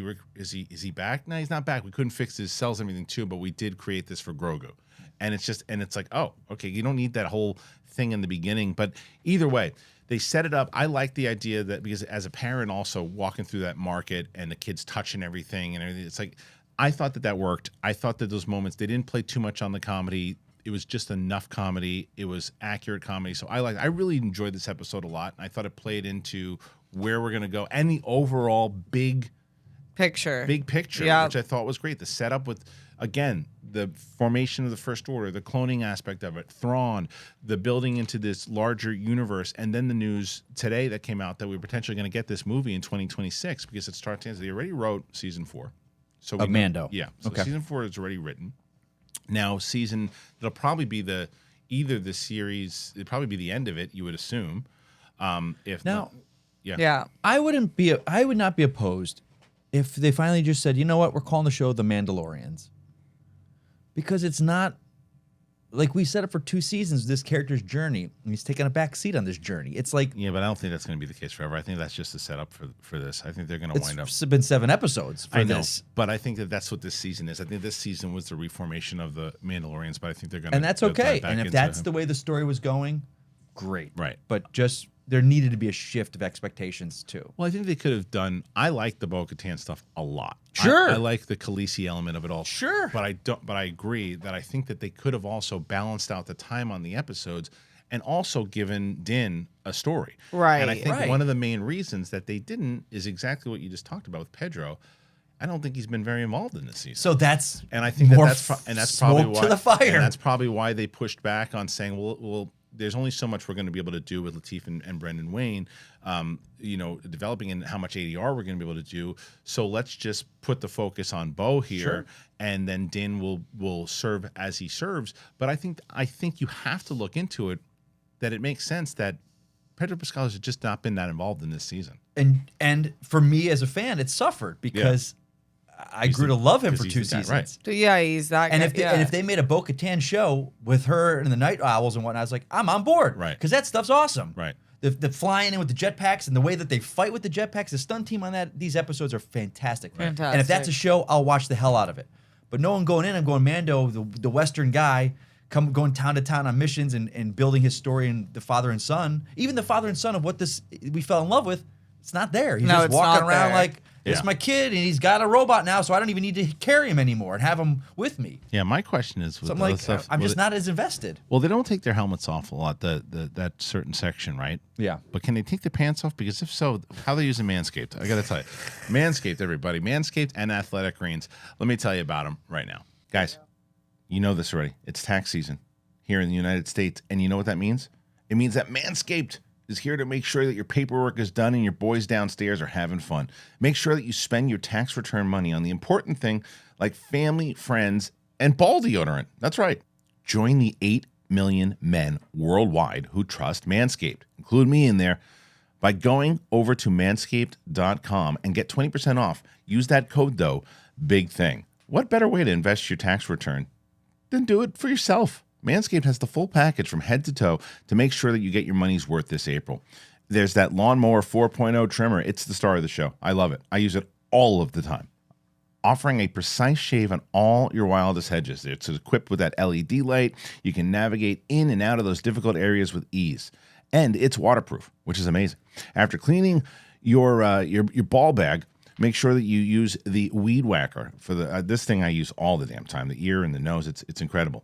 he back? No, he's not back. We couldn't fix his cells and everything too, but we did create this for Grogu, and it's like, oh, okay, you don't need that whole thing in the beginning, but either way. They set it up. I like the idea that because as a parent also walking through that market and the kids touching everything and everything, it's like, I thought that worked. I thought that those moments, they didn't play too much on the comedy. It was just enough comedy. It was accurate comedy. So I really enjoyed this episode a lot. I thought it played into where we're going to go and the overall big picture, yeah. Which I thought was great. The setup with, again, the formation of the First Order, the cloning aspect of it, Thrawn, the building into this larger universe, and then the news today that came out that we're potentially going to get this movie in 2026 because it starts. They already wrote season 4, so of Mando. Yeah, so okay. Season 4 is already written. Now it'll probably be either the series. It'll probably be the end of it. You would assume. If now, not, yeah, I would not be opposed if they finally just said, you know what, we're calling the show The Mandalorians. Because it's not, like we set up for 2 seasons, this character's journey, and he's taking a back seat on this journey. It's like... Yeah, but I don't think that's going to be the case forever. I think that's just a setup for this. I think they're going to wind up... It's been 7 episodes for this. But I think that's what this season is. I think this season was the reformation of the Mandalorians, but I think they're going to... And that's okay. And if that's the way the story was going, great. Right. But just... there needed to be a shift of expectations too. Well, I think they could have done. I like the Bo-Katan stuff a lot. Sure, I like the Khaleesi element of it all. Sure, but I don't. But I agree that I think that they could have also balanced out the time on the episodes and also given Din a story. Right. And I think one of the main reasons that they didn't is exactly what you just talked about with Pedro. I don't think he's been very involved in this season. So that's and I think that's probably why to the fire. And that's probably why they pushed back on saying, well. There's only so much we're going to be able to do with Lateef and Brendan Wayne, developing and how much ADR we're going to be able to do. So let's just put the focus on Bo here, sure. And then Din will serve as he serves. But I think you have to look into it, that it makes sense that Pedro Pascal has just not been that involved in this season. And for me as a fan, it suffered because I grew to love him for 2 seasons. Right. Yeah, he's that and guy. If they made a Bo-Katan show with her and the Night Owls and whatnot, I was like, I'm on board. Right. Because that stuff's awesome. Right. The flying in with the jetpacks and the way that they fight with the jetpacks, the stunt team on these episodes are fantastic. Fantastic. And if that's a show, I'll watch the hell out of it. But no one going in, I'm going Mando, the Western guy, going town to town on missions and building his story and the father and son. Even the father and son of what we fell in love with, it's not there. He's just walking around like, it's my kid, and he's got a robot now, so I don't even need to carry him anymore and have him with me. Yeah, my question is, with so I'm like, I'm just not as invested. Well, they don't take their helmets off a lot, that certain section, right? Yeah. But can they take their pants off? Because if so, how are they using Manscaped? I got to tell you. Manscaped, everybody. Manscaped and Athletic Greens. Let me tell you about them right now. Guys, you know this already. It's tax season here in the United States, and you know what that means? It means that Manscaped is here to make sure that your paperwork is done and your boys downstairs are having fun. Make sure that you spend your tax return money on the important thing like family, friends, and ball deodorant. That's right. Join the 8 million men worldwide who trust Manscaped. Include me in there by going over to manscaped.com and get 20% off. Use that code, though, Big Thing. What better way to invest your tax return than do it for yourself? Manscaped has the full package from head to toe to make sure that you get your money's worth this April. There's that Lawnmower 4.0 trimmer. It's the star of the show. I love it. I use it all of the time. Offering a precise shave on all your wildest hedges. It's equipped with that LED light. You can navigate in and out of those difficult areas with ease. And it's waterproof, which is amazing. After cleaning your ball bag, make sure that you use the Weed Whacker. For this thing I use all the damn time. The ear and the nose, it's incredible.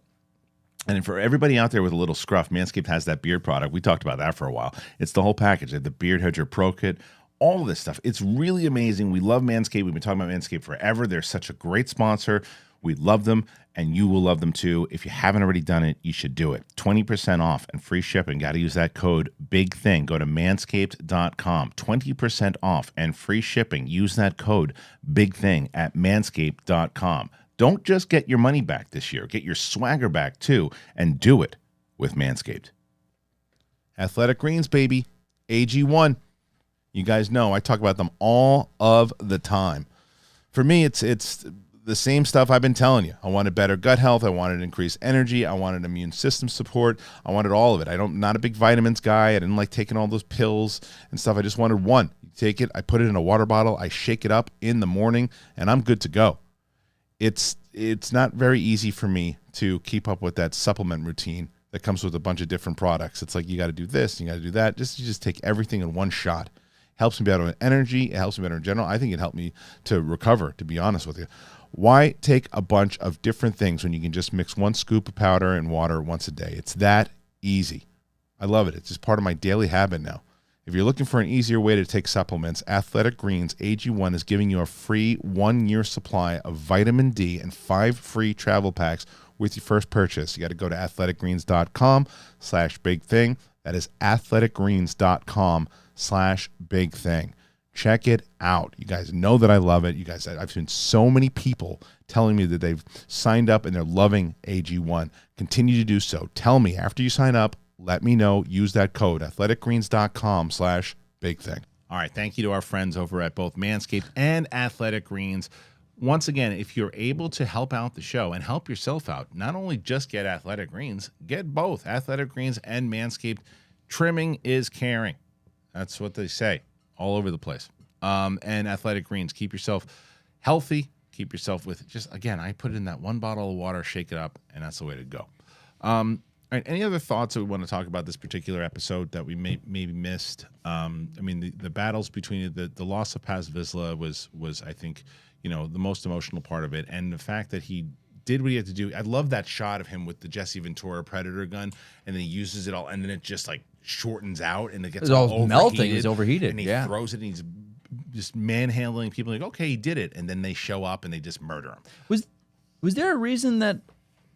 And for everybody out there with a little scruff, Manscaped has that beard product. We talked about that for a while. It's the whole package. They have the Beard Hedger Pro Kit, all of this stuff. It's really amazing. We love Manscaped. We've been talking about Manscaped forever. They're such a great sponsor. We love them, and you will love them too. If you haven't already done it, you should do it. 20% off and free shipping. Got to use that code Big Thing. Go to manscaped.com. 20% off and free shipping. Use that code Big Thing at manscaped.com. Don't just get your money back this year. Get your swagger back, too, and do it with Manscaped. Athletic Greens, baby. AG1. You guys know I talk about them all of the time. For me, it's the same stuff I've been telling you. I wanted better gut health. I wanted increased energy. I wanted immune system support. I wanted all of it. I'm not a big vitamins guy. I didn't like taking all those pills and stuff. I just wanted one. You take it. I put it in a water bottle. I shake it up in the morning, and I'm good to go. It's not very easy for me to keep up with that supplement routine that comes with a bunch of different products. It's like you got to do this, you got to do that. You just take everything in one shot. Helps me better with energy. It helps me better in general. I think it helped me to recover, to be honest with you. Why take a bunch of different things when you can just mix one scoop of powder and water once a day? It's that easy. I love it. It's just part of my daily habit now. If you're looking for an easier way to take supplements, Athletic Greens AG1 is giving you a free 1-year supply of vitamin D and 5 free travel packs with your first purchase. You got to go to athleticgreens.com/bigthing. That is athleticgreens.com/bigthing. Check it out. You guys know that I love it. You guys, I've seen so many people telling me that they've signed up and they're loving AG1. Continue to do so. Tell me after you sign up. Let me know. Use that code, athleticgreens.com/bigthing. All right. Thank you to our friends over at both Manscaped and Athletic Greens. Once again, if you're able to help out the show and help yourself out, not only just get Athletic Greens, get both Athletic Greens and Manscaped. Trimming is caring. That's what they say all over the place. And Athletic Greens, keep yourself healthy. Keep yourself with just, again, I put it in that one bottle of water, shake it up, and that's the way to go. All right, any other thoughts that we want to talk about this particular episode that we maybe missed? I mean, the battles between the loss of Paz Vizsla was I think, the most emotional part of it, and the fact that he did what he had to do. I love that shot of him with the Jesse Ventura Predator gun, and then he uses it all, and then it just like shortens out, and it gets all melting. It's overheated, and he throws it, and he's just manhandling people. Like, okay, he did it, and then they show up and they just murder him. Was there a reason that?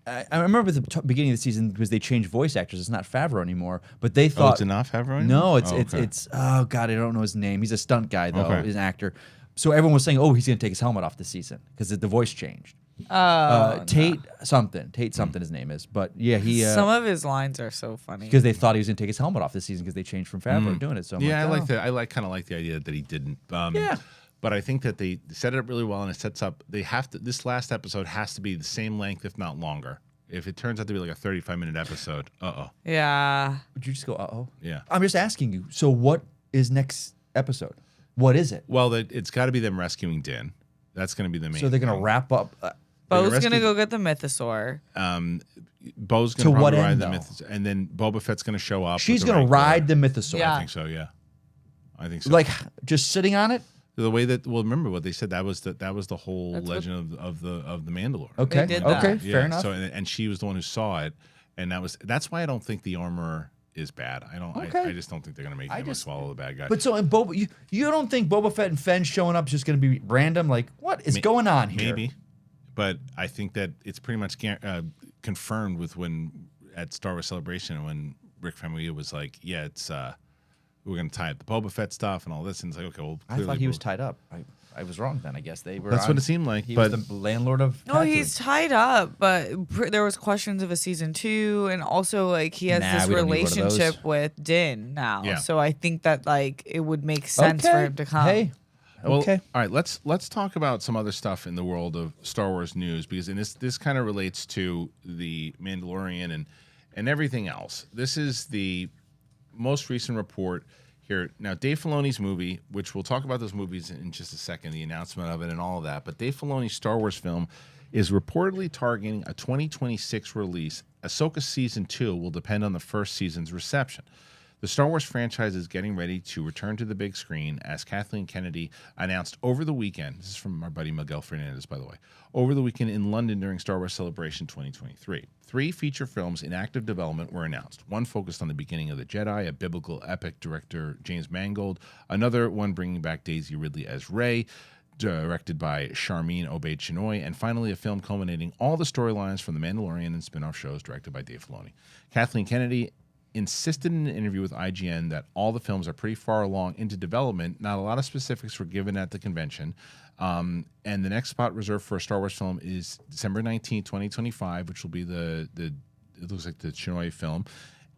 I remember at the beginning of the season because they changed voice actors. It's not Favreau anymore, but they thought it's not Favreau anymore? No, it's oh god, I don't know his name. He's a stunt guy though. Okay. He's an actor. So everyone was saying, oh, he's gonna take his helmet off this season because the voice changed. Tate something his name is, but yeah, he. Some of his lines are so funny because they thought he was gonna take his helmet off this season because they changed from Favreau doing it. So I'm yeah, like, I like that. I kind of like the idea that he didn't. Yeah. But I think that they set it up really well, and it sets up. They have to. This last episode has to be the same length, if not longer. If it turns out to be like a 35-minute episode, Yeah. Would you just go, uh-oh? Yeah. I'm just asking you. So what is next episode? What is it? Well, it's got to be them rescuing Din. That's going to be the main. So they're gonna wrap up. Bo's gonna go get the mythosaur. Bo's To going to what ride end, the though? myth, and then Boba Fett's going to show up. She's with the gonna Rancor. ride the mythosaur. Yeah. I think so. Yeah. I think so. Like just sitting on it. The way that remember what they said that was the whole legend of the Mandalore. Okay. They did that. Okay. Yeah, Fair enough. So and she was the one who saw it, and that's why I don't think the armor is bad. I don't. Okay. I just don't think they're gonna make him swallow the bad guy. But so in Boba, you don't think Boba Fett and Fenn showing up is just going to be random? Like what is going on here? Maybe, but I think that it's pretty much confirmed with when at Star Wars Celebration when Rick Famuyiwa was like, yeah, it's we're gonna tie up the Boba Fett stuff and all this, and it's like, okay, well, I thought he was tied up. I was wrong then. I guess they were. That's what it seemed like. He but was the landlord of. No, he's tied up, but there was questions of a season 2, and also like he has this we don't need one of those. relationship with Din now. Yeah. So I think that like it would make sense for him to come. Hey. Well, Okay. all right, let's talk about some other stuff in the world of Star Wars news because this kind of relates to the Mandalorian and everything else. This is the most recent report here. Now, Dave Filoni's movie, which we'll talk about those movies in just a second, the announcement of it and all of that, but Dave Filoni's Star Wars film is reportedly targeting a 2026 release. Ahsoka Season 2 will depend on the first season's reception. The Star Wars franchise is getting ready to return to the big screen, as Kathleen Kennedy announced over the weekend. This is from our buddy Miguel Fernandez, by the way. Over the weekend in London during Star Wars Celebration 2023. 3 feature films in active development were announced. One focused on the beginning of the Jedi, a biblical epic director James Mangold. Another one bringing back Daisy Ridley as Rey, directed by Sharmeen Obaid-Chinoy. And finally, a film culminating all the storylines from The Mandalorian and spin-off shows directed by Dave Filoni. Kathleen Kennedy insisted in an interview with IGN that all the films are pretty far along into development. Not a lot of specifics were given at the convention. And the next spot reserved for a Star Wars film is December 19, 2025, which will be it looks like the Chinoy film.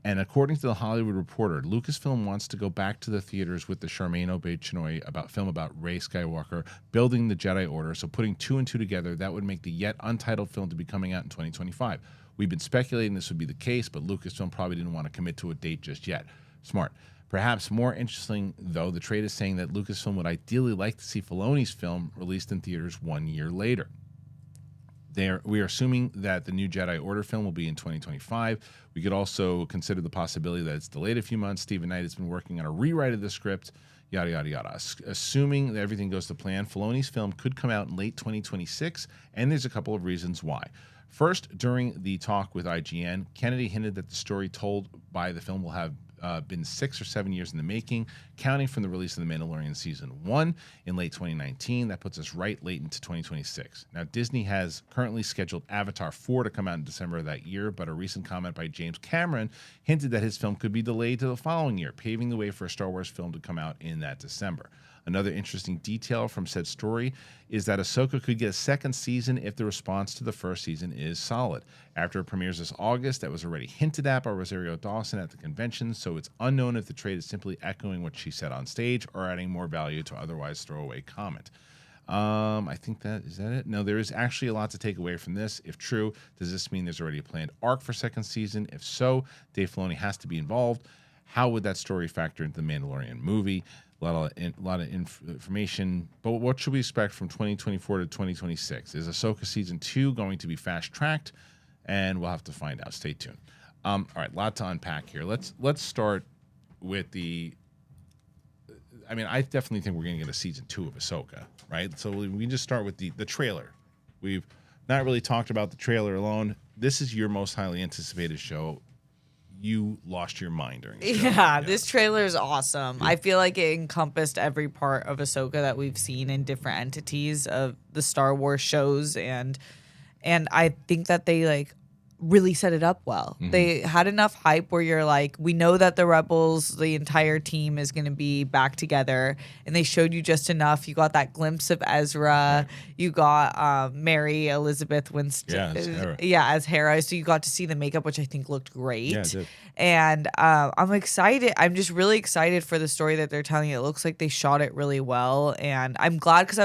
And according to the Hollywood Reporter, Lucasfilm wants to go back to the theaters with the Charmaine Obaid-Chinoy film about Rey Skywalker building the Jedi Order. So putting 2 and 2 together, that would make the yet untitled film to be coming out in 2025. We've been speculating this would be the case, but Lucasfilm probably didn't want to commit to a date just yet. Smart. Perhaps more interesting, though, the trade is saying that Lucasfilm would ideally like to see Filoni's film released in theaters 1 year later. We are assuming that the new Jedi Order film will be in 2025. We could also consider the possibility that it's delayed a few months. Stephen Knight has been working on a rewrite of the script, yada, yada, yada. Assuming that everything goes to plan, Filoni's film could come out in late 2026, and there's a couple of reasons why. First, during the talk with IGN, Kennedy hinted that the story told by the film will have been 6 or 7 years in the making, counting from the release of The Mandalorian Season 1 in late 2019. That puts us right late into 2026. Now, Disney has currently scheduled Avatar 4 to come out in December of that year, but a recent comment by James Cameron hinted that his film could be delayed to the following year, paving the way for a Star Wars film to come out in that December. Another interesting detail from said story is that Ahsoka could get a second season if the response to the first season is solid. After it premieres this August, that was already hinted at by Rosario Dawson at the convention, so it's unknown if the trade is simply echoing what she said on stage or adding more value to otherwise throwaway comment. I think is that it? No, there is actually a lot to take away from this. If true, does this mean there's already a planned arc for second season? If so, Dave Filoni has to be involved. How would that story factor into the Mandalorian movie? A lot of information, but what should we expect from 2024 to 2026? Is Ahsoka Season 2 going to be fast-tracked? And we'll have to find out. Stay tuned. All right, a lot to unpack here. Let's start with I definitely think we're going to get a Season 2 of Ahsoka, right? So we can just start with the trailer. We've not really talked about the trailer alone. This is your most highly anticipated show. You lost your mind during the show. Yeah, this trailer is awesome. I feel like it encompassed every part of Ahsoka that we've seen in different entities of the Star Wars shows, and I think that they really set it up well. Mm-hmm. They had enough hype where you're like, we know that the Rebels, the entire team is going to be back together, and they showed you just enough. You got that glimpse of Ezra. Right. You got Mary Elizabeth Winstead. As Hera. So you got to see the makeup, which I think looked great. Yeah, it did. And I'm excited. I'm just really excited for the story that they're telling. It looks like they shot it really well, and I'm glad because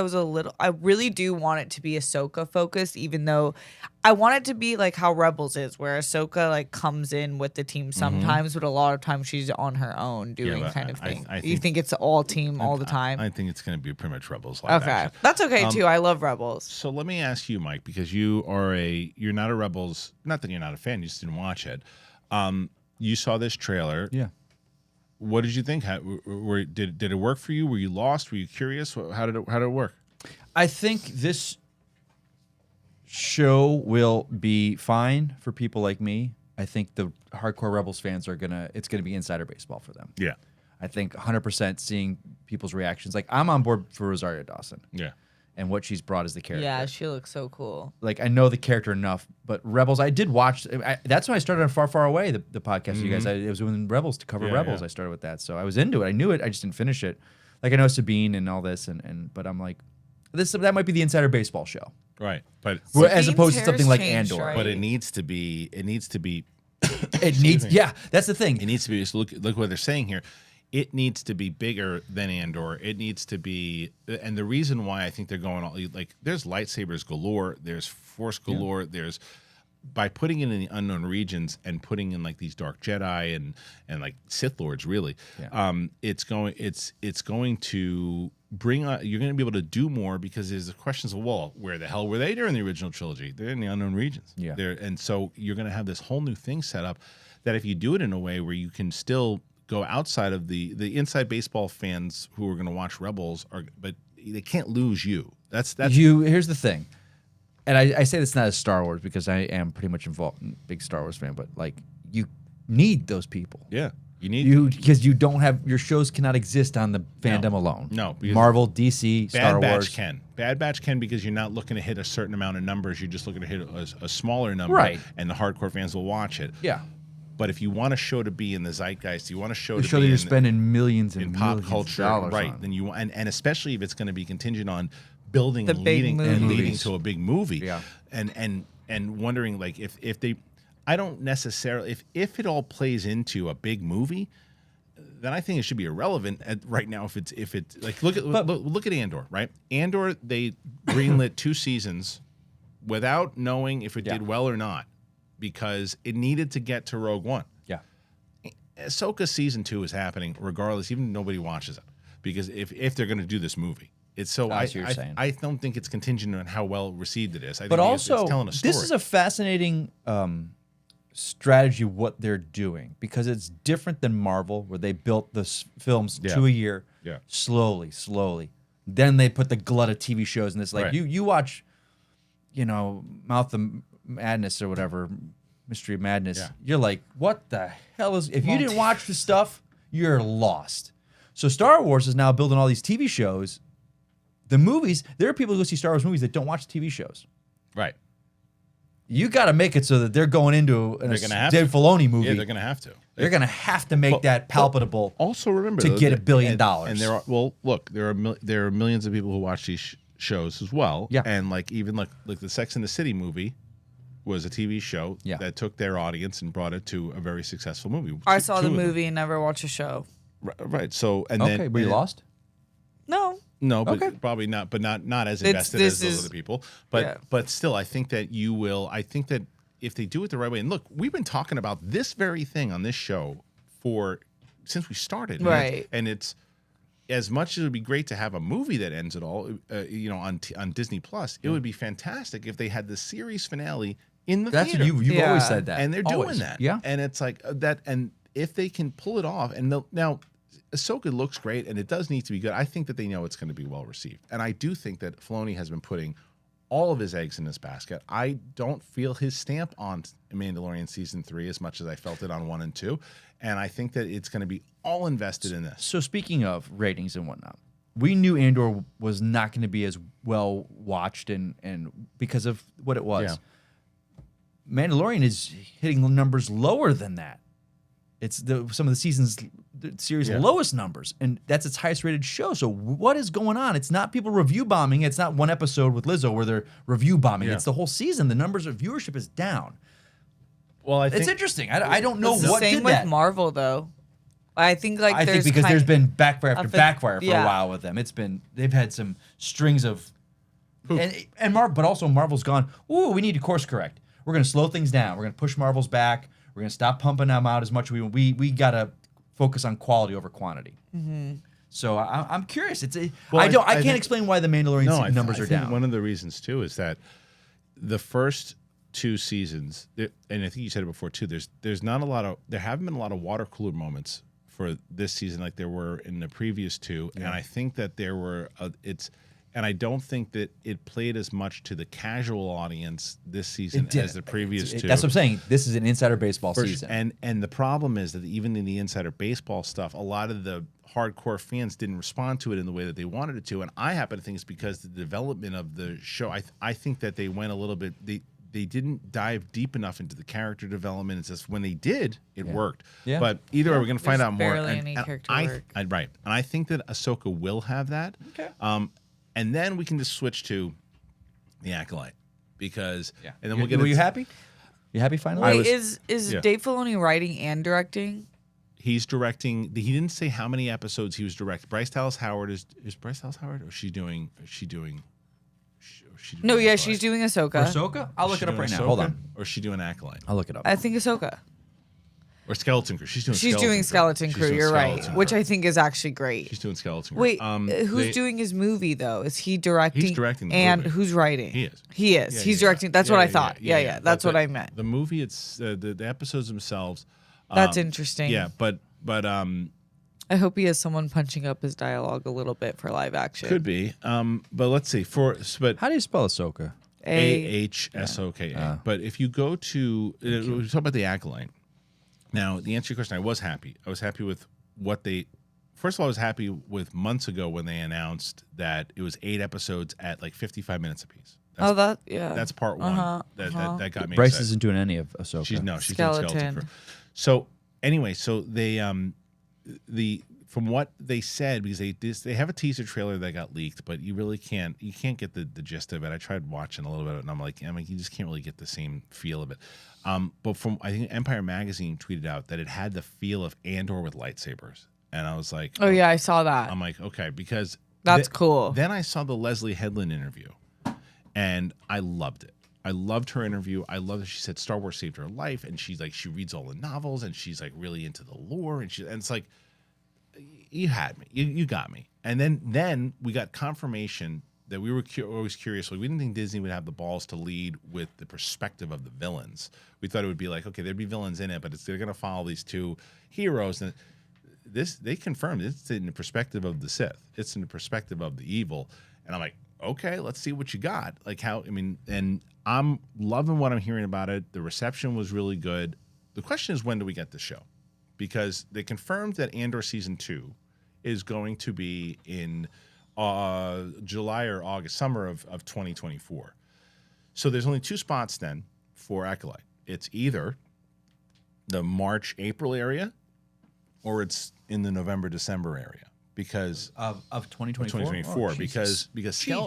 I really do want it to be Ahsoka focused, even though I want it to be like how Rebels is, where Ahsoka comes in with the team sometimes, but a lot of times she's on her own doing kind of thing. You think it's all team all the time? I think it's going to be pretty much Rebels. Okay, that's okay too. I love Rebels. So let me ask you, Mike, because you're not a Rebels. Not that you're not a fan, you just didn't watch it. You saw this trailer. Yeah. What did you think? Did it work for you? Were you lost? Were you curious? How did it work? I think this show will be fine for people like me. I think the hardcore Rebels fans it's gonna be insider baseball for them. Yeah. I think 100% seeing people's reactions. I'm on board for Rosario Dawson. Yeah. And what she's brought as the character. Yeah, she looks so cool. I know the character enough, but Rebels, I did watch. That's when I started on Far, Far Away, the podcast with you guys. It was when Rebels, to cover Rebels, I started with that. So I was into it. I knew it. I just didn't finish it. I know Sabine and all this, but I'm like, that might be the insider baseball show. Right. But as opposed to something like Andor. Right? But it needs to be. Yeah, that's the thing. It needs to be. Just look what they're saying here. It needs to be bigger than Andor. It needs to be, and the reason why I think they're going all there's lightsabers galore, there's force galore, there's by putting it in the unknown regions and putting in these dark Jedi and Sith Lords really, it's going to bring you're going to be able to do more because there's the questions of where the hell were they during the original trilogy? They're in the unknown regions. Yeah, and so you're going to have this whole new thing set up that if you do it in a way where you can still go outside of the inside baseball fans who are going to watch Rebels but they can't lose you. That's you. Here's the thing, and I say this not as Star Wars because I am pretty much involved, big Star Wars fan, but you need those people. Yeah, because you don't have your shows cannot exist on the fandom alone. No, Marvel, DC, Star Wars. Bad Batch can because you're not looking to hit a certain amount of numbers. You're just looking to hit a smaller number, right? And the hardcore fans will watch it. Yeah. But if you want a show to be in the zeitgeist, you want a show The to show be that you're in spending millions and in millions pop of culture, dollars right? on. Then you and especially if it's going to be contingent on building The and big leading and leading movies. to a big movie, Yeah. and wondering like if they, I don't necessarily if it all plays into a big movie, then I think it should be irrelevant right now. If it's like look at Andor, right? Andor, they greenlit 2 seasons without knowing if it did well or not because it needed to get to Rogue One. Yeah. Ahsoka season 2 is happening regardless, even if nobody watches it, because if they're going to do this movie, it's so. I see what you're saying. I don't think it's contingent on how well received it is. I But think also, it's telling a story. this is a fascinating strategy what they're doing because it's different than Marvel, where they built the films 2 a year, slowly. Then they put the glut of TV shows in this. Like Right. you watch, Mouth of Madness or whatever, Mystery of Madness. Yeah. You're like, what the hell is? If you didn't watch the stuff, you're lost. So Star Wars is now building all these TV shows. The movies, there are people who go see Star Wars movies that don't watch TV shows. right. You got to make it so that they're going into a They're gonna have Dave to. Filoni movie. Yeah, they're going to have to. They're going to have to make that palpable. Also, remember to though, get $1 billion. and there are look, there are millions of people who watch these shows as well. Yeah. and like even like the Sex and the City movie was a TV show Yeah. that took their audience and brought it to a very successful movie. I saw the Two of them. movie and never watched a show. Right. So and Okay, then were you lost? No. No, but Okay. probably not. But not as It's- invested as this those is- other people. But yeah. but still, I think that you will. I think that if they do it the right way, and look, we've been talking about this very thing on this show since we started, Right. And it's as much as it would be great to have a movie that ends it all, on Disney Plus. It would be fantastic if they had the series finale in the That's theater. what you've Yeah. always said that. And they're Always. doing that. Yeah. And it's like that. And if they can pull it off, and now Ahsoka looks great, and it does need to be good. I think that they know it's going to be well received. And I do think that Filoni has been putting all of his eggs in this basket. I don't feel his stamp on Mandalorian season 3 as much as I felt it on 1 and 2. And I think that it's going to be all invested in this. So speaking of ratings and whatnot, we knew Andor was not going to be as well watched and because of what it was. Yeah. Mandalorian is hitting the numbers lower than that. It's some of the series lowest numbers, and that's its highest rated show. So what is going on? It's not people review bombing. It's not one episode with Lizzo where they're review bombing. Yeah. It's the whole season. The numbers of viewership is down. Well, I think It's interesting. I don't know It's the what same did with that. Marvel though. I think like I there's think because kind there's been backfire after of a- backfire for a yeah. while with them. They've had some strings of, but also Marvel's gone. Ooh, we need to course correct. We're going to slow things down. We're going to push Marvel's back. We're going to stop pumping them out as much as we got to focus on quality over quantity. Mm-hmm. So I'm curious. I I can't think- explain why the Mandalorian numbers I are think down. One of the reasons too is that the first 2 seasons, and I think you said it before too. There haven't been a lot of water cooler moments for this season like there were in the previous 2, and I think that there were and I don't think that it played as much to the casual audience this season as the previous 2. That's what I'm saying. This is an insider baseball season. And the problem is that even in the insider baseball stuff, a lot of the hardcore fans didn't respond to it in the way that they wanted it to. And I happen to think it's because the development of the show, I think that they went a little bit, they didn't dive deep enough into the character development. It's just when they did, it worked. Yeah. But either way, we're going to find There's out more. barely any character work. Right. And I think that Ahsoka will have that. Okay. And then we can just switch to the Acolyte because, and then Were we'll get. you happy? You happy finally? Wait, is Dave Filoni writing and directing? He's directing. He didn't say how many episodes he was directing. Bryce Dallas Howard is Bryce Dallas Howard, or is she doing? No, yeah, she's doing Ahsoka. Ahsoka? I'll look it up right now. Hold on. Or is she doing Acolyte I'll look it up. I think Ahsoka. or Skeleton Crew? She's Doing Skeleton Crew. You're right, which I think is actually great. She's doing Skeleton Crew. Wait, who's doing his movie though? Is he directing? He's directing the and movie. who's writing? He is. He is. Yeah, He's yeah, directing. That's yeah, what I yeah, thought. Yeah. That's what I meant. The movie, it's the episodes themselves. That's interesting. Yeah, but I hope he has someone punching up his dialogue a little bit for live action. could be. But let's see. But How do you spell Ahsoka? Ahsoka. But if you go to, we talk about the Acolyte. Now, the answer to your question, I was happy. I was happy with what they. First of all, I was happy with months ago when they announced that it was 8 episodes at like 55 minutes apiece. That's That's part one. That got me. Bryce excited. isn't doing any of Ahsoka. She's doing Skeleton. Skeleton Crew. So anyway, so they from what they said, because they have a teaser trailer that got leaked, but you really can't get the gist of it. I tried watching a little bit of it, and I'm like, you just can't really get the same feel of it. But from, I think Empire Magazine tweeted out that it had the feel of Andor with lightsabers, and I was like, Oh yeah, I saw that. I'm like, okay, because That's cool. Then I saw the Leslie Headland interview, and I loved it. I loved her interview. I love that she said Star Wars saved her life, and she's like, she reads all the novels, and she's like really into the lore, and it's like, you had me, you got me. And then we got confirmation that we were always curious. Like, we didn't think Disney would have the balls to lead with the perspective of the villains. We thought it would be like, okay, there'd be villains in it, but they're going to follow these two heroes. And they confirmed it's in the perspective of the Sith. It's in the perspective of the evil. And I'm like, okay, let's see what you got. Like and I'm loving what I'm hearing about it. The reception was really good. The question is, when do we get the show? Because they confirmed that Andor season 2 is going to be in July or August, summer of 2024. So there's only 2 spots then for Acolyte. It's either the March, April area, or it's in the November, December area. Because of 2024? 2024, Oh, because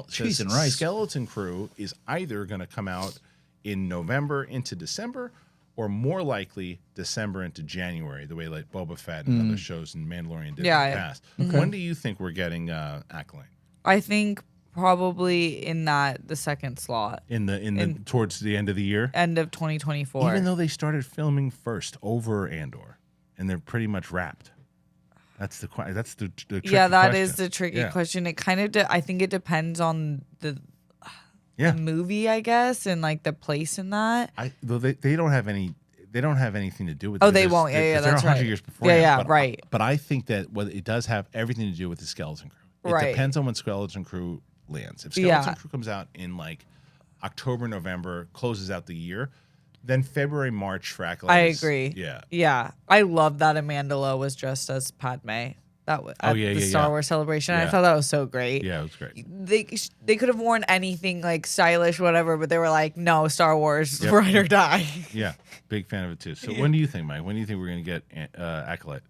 cheese and rice. Skeleton Crew is either going to come out in November into December, or more likely December into January, the way like Boba Fett and other shows in Mandalorian did in the past. When do you think we're getting Acolyte? I think probably in the second slot, In towards the end of the year, end of 2024. even though they started filming first over Andor, and they're pretty much wrapped. That's the tricky yeah, that question. is the tricky Yeah. question. It kind of I think it depends on the movie, I guess, and like the place in that. Though they don't have any. They don't have anything to do with it. Oh, they won't. Yeah, they're that's 100 right. years before. Yeah, but, right. But I think that it does have everything to do with the Skeleton Crew. It Right. depends on when Skeleton Crew lands. If Skeleton Crew comes out in like October, November, closes out the year, then February, March for Acolyte. I agree. Yeah. Yeah, I love that Amandala was dressed as Padme. That was at the Star Wars celebration. Yeah. I thought that was so great. Yeah, it was great. They could have worn anything like stylish, whatever, but they were like, no, Star Wars, ride or die. Yeah, big fan of it too. So when do you think, Mike? When do you think we're going to get Acolyte?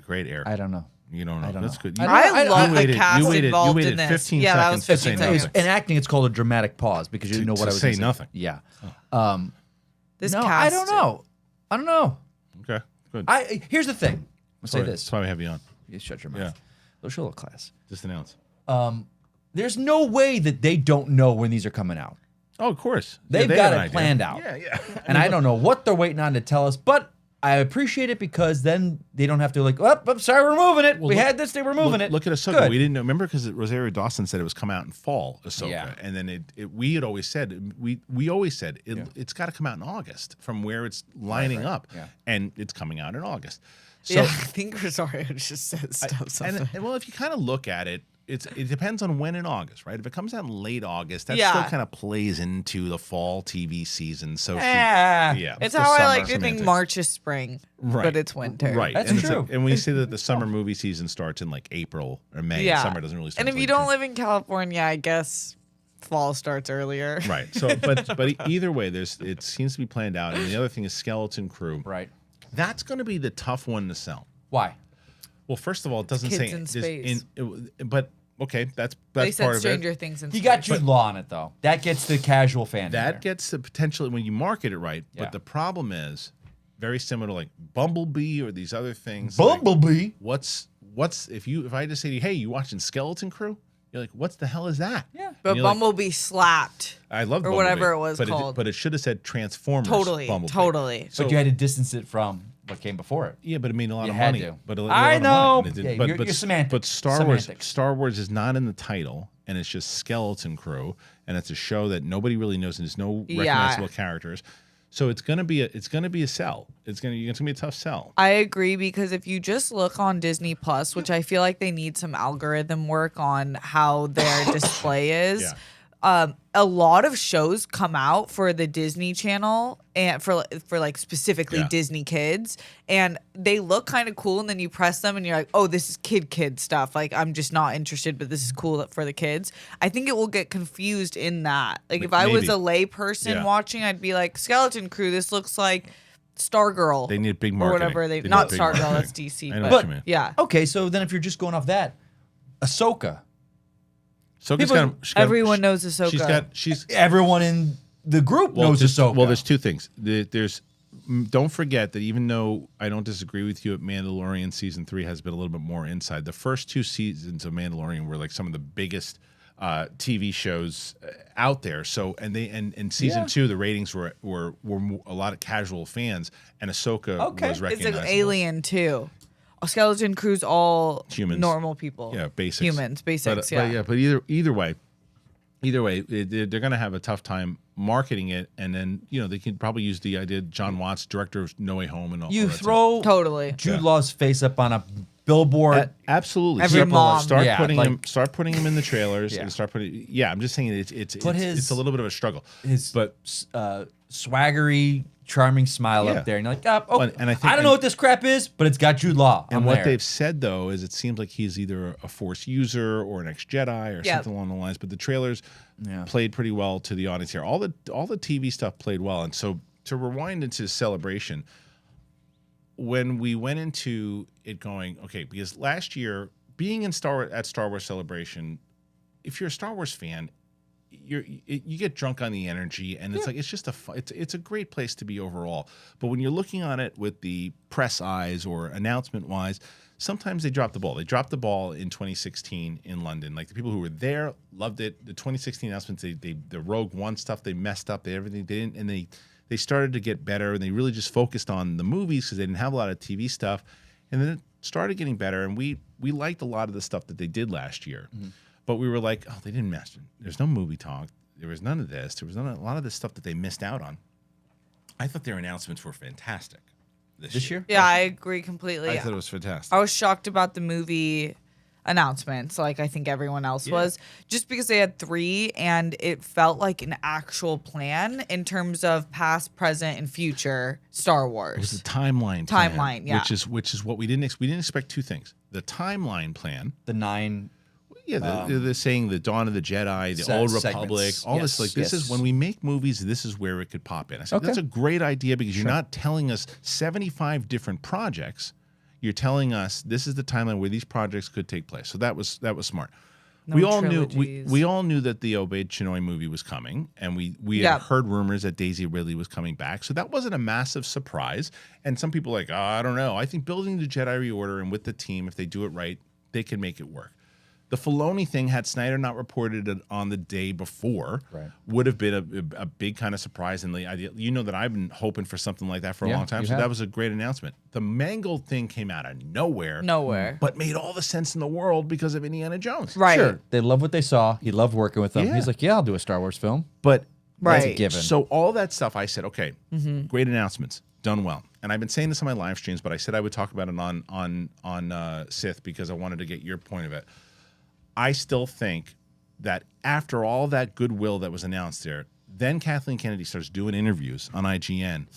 Great air. I don't know. You don't know. That's good. I love the cast you waited involved in 15 this. Yeah, that seconds was to say 15 nothing. seconds. In acting, it's called a dramatic pause because you didn't know what I was say gonna nothing. Yeah. This No, cast, I don't know. Okay, good. Here's the thing. I'll say That's this. why we have you on. You shut your mouth. Yeah. Little show, little class. Just announce. There's no way that they don't know when these are coming out. Oh, of course. They've they got have an it idea. planned out. Yeah. And I don't know what they're waiting on to tell us, but I appreciate it because then they don't have to like, oh, I'm sorry, we're moving it. Well, we look- had this, they were moving it. Look at Ahsoka. Good. We didn't know. Remember, because Rosario Dawson said it was come out in fall. Ahsoka, Yeah. and then we had always said we always said it's got to come out in August from where it's lining up, Yeah. and it's coming out in August. So yeah, I think Rosario just says stuff. sometimes. and well, if you kind of look at it. It depends on when in August, right? If it comes out in late August, that Yeah. still kind of plays into the fall TV season. So Yeah. It's the how I summer like to think semantics. March is spring, Right. but it's winter. Right. That's and true. And we say that the summer movie season starts in like April or May. Yeah. Summer doesn't really start. And if until you like don't June. live in California, I guess fall starts earlier. Right. So, but either way, it seems to be planned out. And the other thing is Skeleton Crew. Right. That's going to be the tough one to sell. Why? Well, first of all, it doesn't kids say in space. but okay, that's They said part of Stranger it. Things and He got Jude Law on it though. That gets the casual fan. That gets the potential when you market it right. Yeah. But the problem is very similar to like Bumblebee or these other things. like, Bumblebee. what's if I just say to you, hey, you watching Skeleton Crew? You're like, what the hell is that? Yeah. But And you're like, Bumblebee slapped. I love or Bumblebee, whatever it was but called. But it should have said Transformers. Totally. Bumblebee. Totally. So But you had to distance it from what came before it. yeah, but it made a lot You of had money. to. But a lot I of know. money. And it Yeah, did- you're semantics. But Semantics. Star Wars is not in the title, and it's just Skeleton Crew, and it's a show that nobody really knows, and there's no Yeah. recognizable characters. So it's gonna be a sell. It's gonna be a tough sell. I agree because if you just look on Disney Plus, which I feel like they need some algorithm work on how their display is. Yeah. a lot of shows come out for the Disney Channel and for like specifically Yeah. Disney Kids, and they look kind of cool, and then you press them and you're like, oh, this is kid stuff. Like, I'm just not interested, but this is cool for the kids. I think it will get confused in that. Like, if I was Maybe. a lay person watching, I'd be like, Skeleton Crew, this looks like Stargirl. They need big or marketing. whatever they They need not big Stargirl, marketing. that's DC. I know But what you mean. yeah. Okay, so then if you're just going off that, Ahsoka. So Everyone knows Ahsoka. She's Everyone in the group knows Ahsoka. Well, there's two things. Don't forget that even though I don't disagree with you, at Mandalorian season 3 has been a little bit more inside. The first 2 seasons of Mandalorian were like some of the biggest TV shows out there. So and season 2, the ratings were a lot of casual fans, and Ahsoka was It's recognizable. like Alien too. A Skeleton Crew's all Humans. normal people. Yeah, basics. Humans, basics. But either way, they're going to have a tough time marketing it, and then they can probably use the idea. John Watts, director of No Way Home, and all. you all that throw Totally. Jude Law's face up on a billboard. stuff. Absolutely. Every mom. Start Yeah, putting like- him. Start putting him in the trailers Yeah. and start putting. Yeah, I'm just saying it's Put his- it's a little bit of a struggle. But Swaggery, charming smile Yeah. up there, and you're like, oh, Well, and I think- don't know what this crap is, but it's got Jude Law. and I'm what there. they've said though is it seems like he's either a Force user or an ex-Jedi or Yeah. something along the lines. But the trailers Yeah. played pretty well to the audience here. All the TV stuff played well, and so to rewind into Celebration, when we went into it going okay, because last year being in Star Wars Celebration, if you're a Star Wars fan, you get drunk on the energy, and it's like it's just it's a great place to be overall. But when you're looking on it with the press eyes or announcement wise, sometimes they drop the ball. They dropped the ball in 2016 in London. Like the people who were there loved it. The 2016 announcements, the Rogue One stuff, they messed up. Everything they didn't, and they started to get better, and they really just focused on the movies because they didn't have a lot of TV stuff. And then it started getting better, and we liked a lot of the stuff that they did last year. Mm-hmm. But we were like, oh, they didn't master. There's no movie talk. There was none of this. There was a lot of this stuff that they missed out on. I thought their announcements were fantastic this year. Yeah, I agree completely. I thought it was fantastic. I was shocked about the movie announcements, like I think everyone else was, just because they had 3 and it felt like an actual plan in terms of past, present, and future Star Wars. It was the timeline. Timeline, yeah. Which is what we didn't expect 2 things: the timeline plan. the 9. Yeah, they're saying the Dawn of the Jedi, the Old Republic, segments. all this. Like this is when we make movies. This is where it could pop in. I said that's a great idea because you're not telling us 75 different projects. You're telling us this is the timeline where these projects could take place. So that was smart. No we all trilogies. we all knew that the Obey Chinoy movie was coming, and we had heard rumors that Daisy Ridley was coming back. So that wasn't a massive surprise. And some people are like, oh, I don't know. I think building the Jedi Reorder and with the team, if they do it right, they can make it work. The Filoni thing, had Snyder not reported it on the day before, would have been a big kind of surprise. And the idea, that I've been hoping for something like that for a long time. So that was a great announcement. The Mangold thing came out of nowhere, but made all the sense in the world because of Indiana Jones. Right. Sure, they love what they saw. He loved working with them. Yeah. He's like, yeah, I'll do a Star Wars film. But Right. That's a given. So all that stuff, I said, okay, great announcements, done well. And I've been saying this on my live streams, but I said I would talk about it on Sith because I wanted to get your point of it. I still think that after all that goodwill that was announced there, then Kathleen Kennedy starts doing interviews on IGN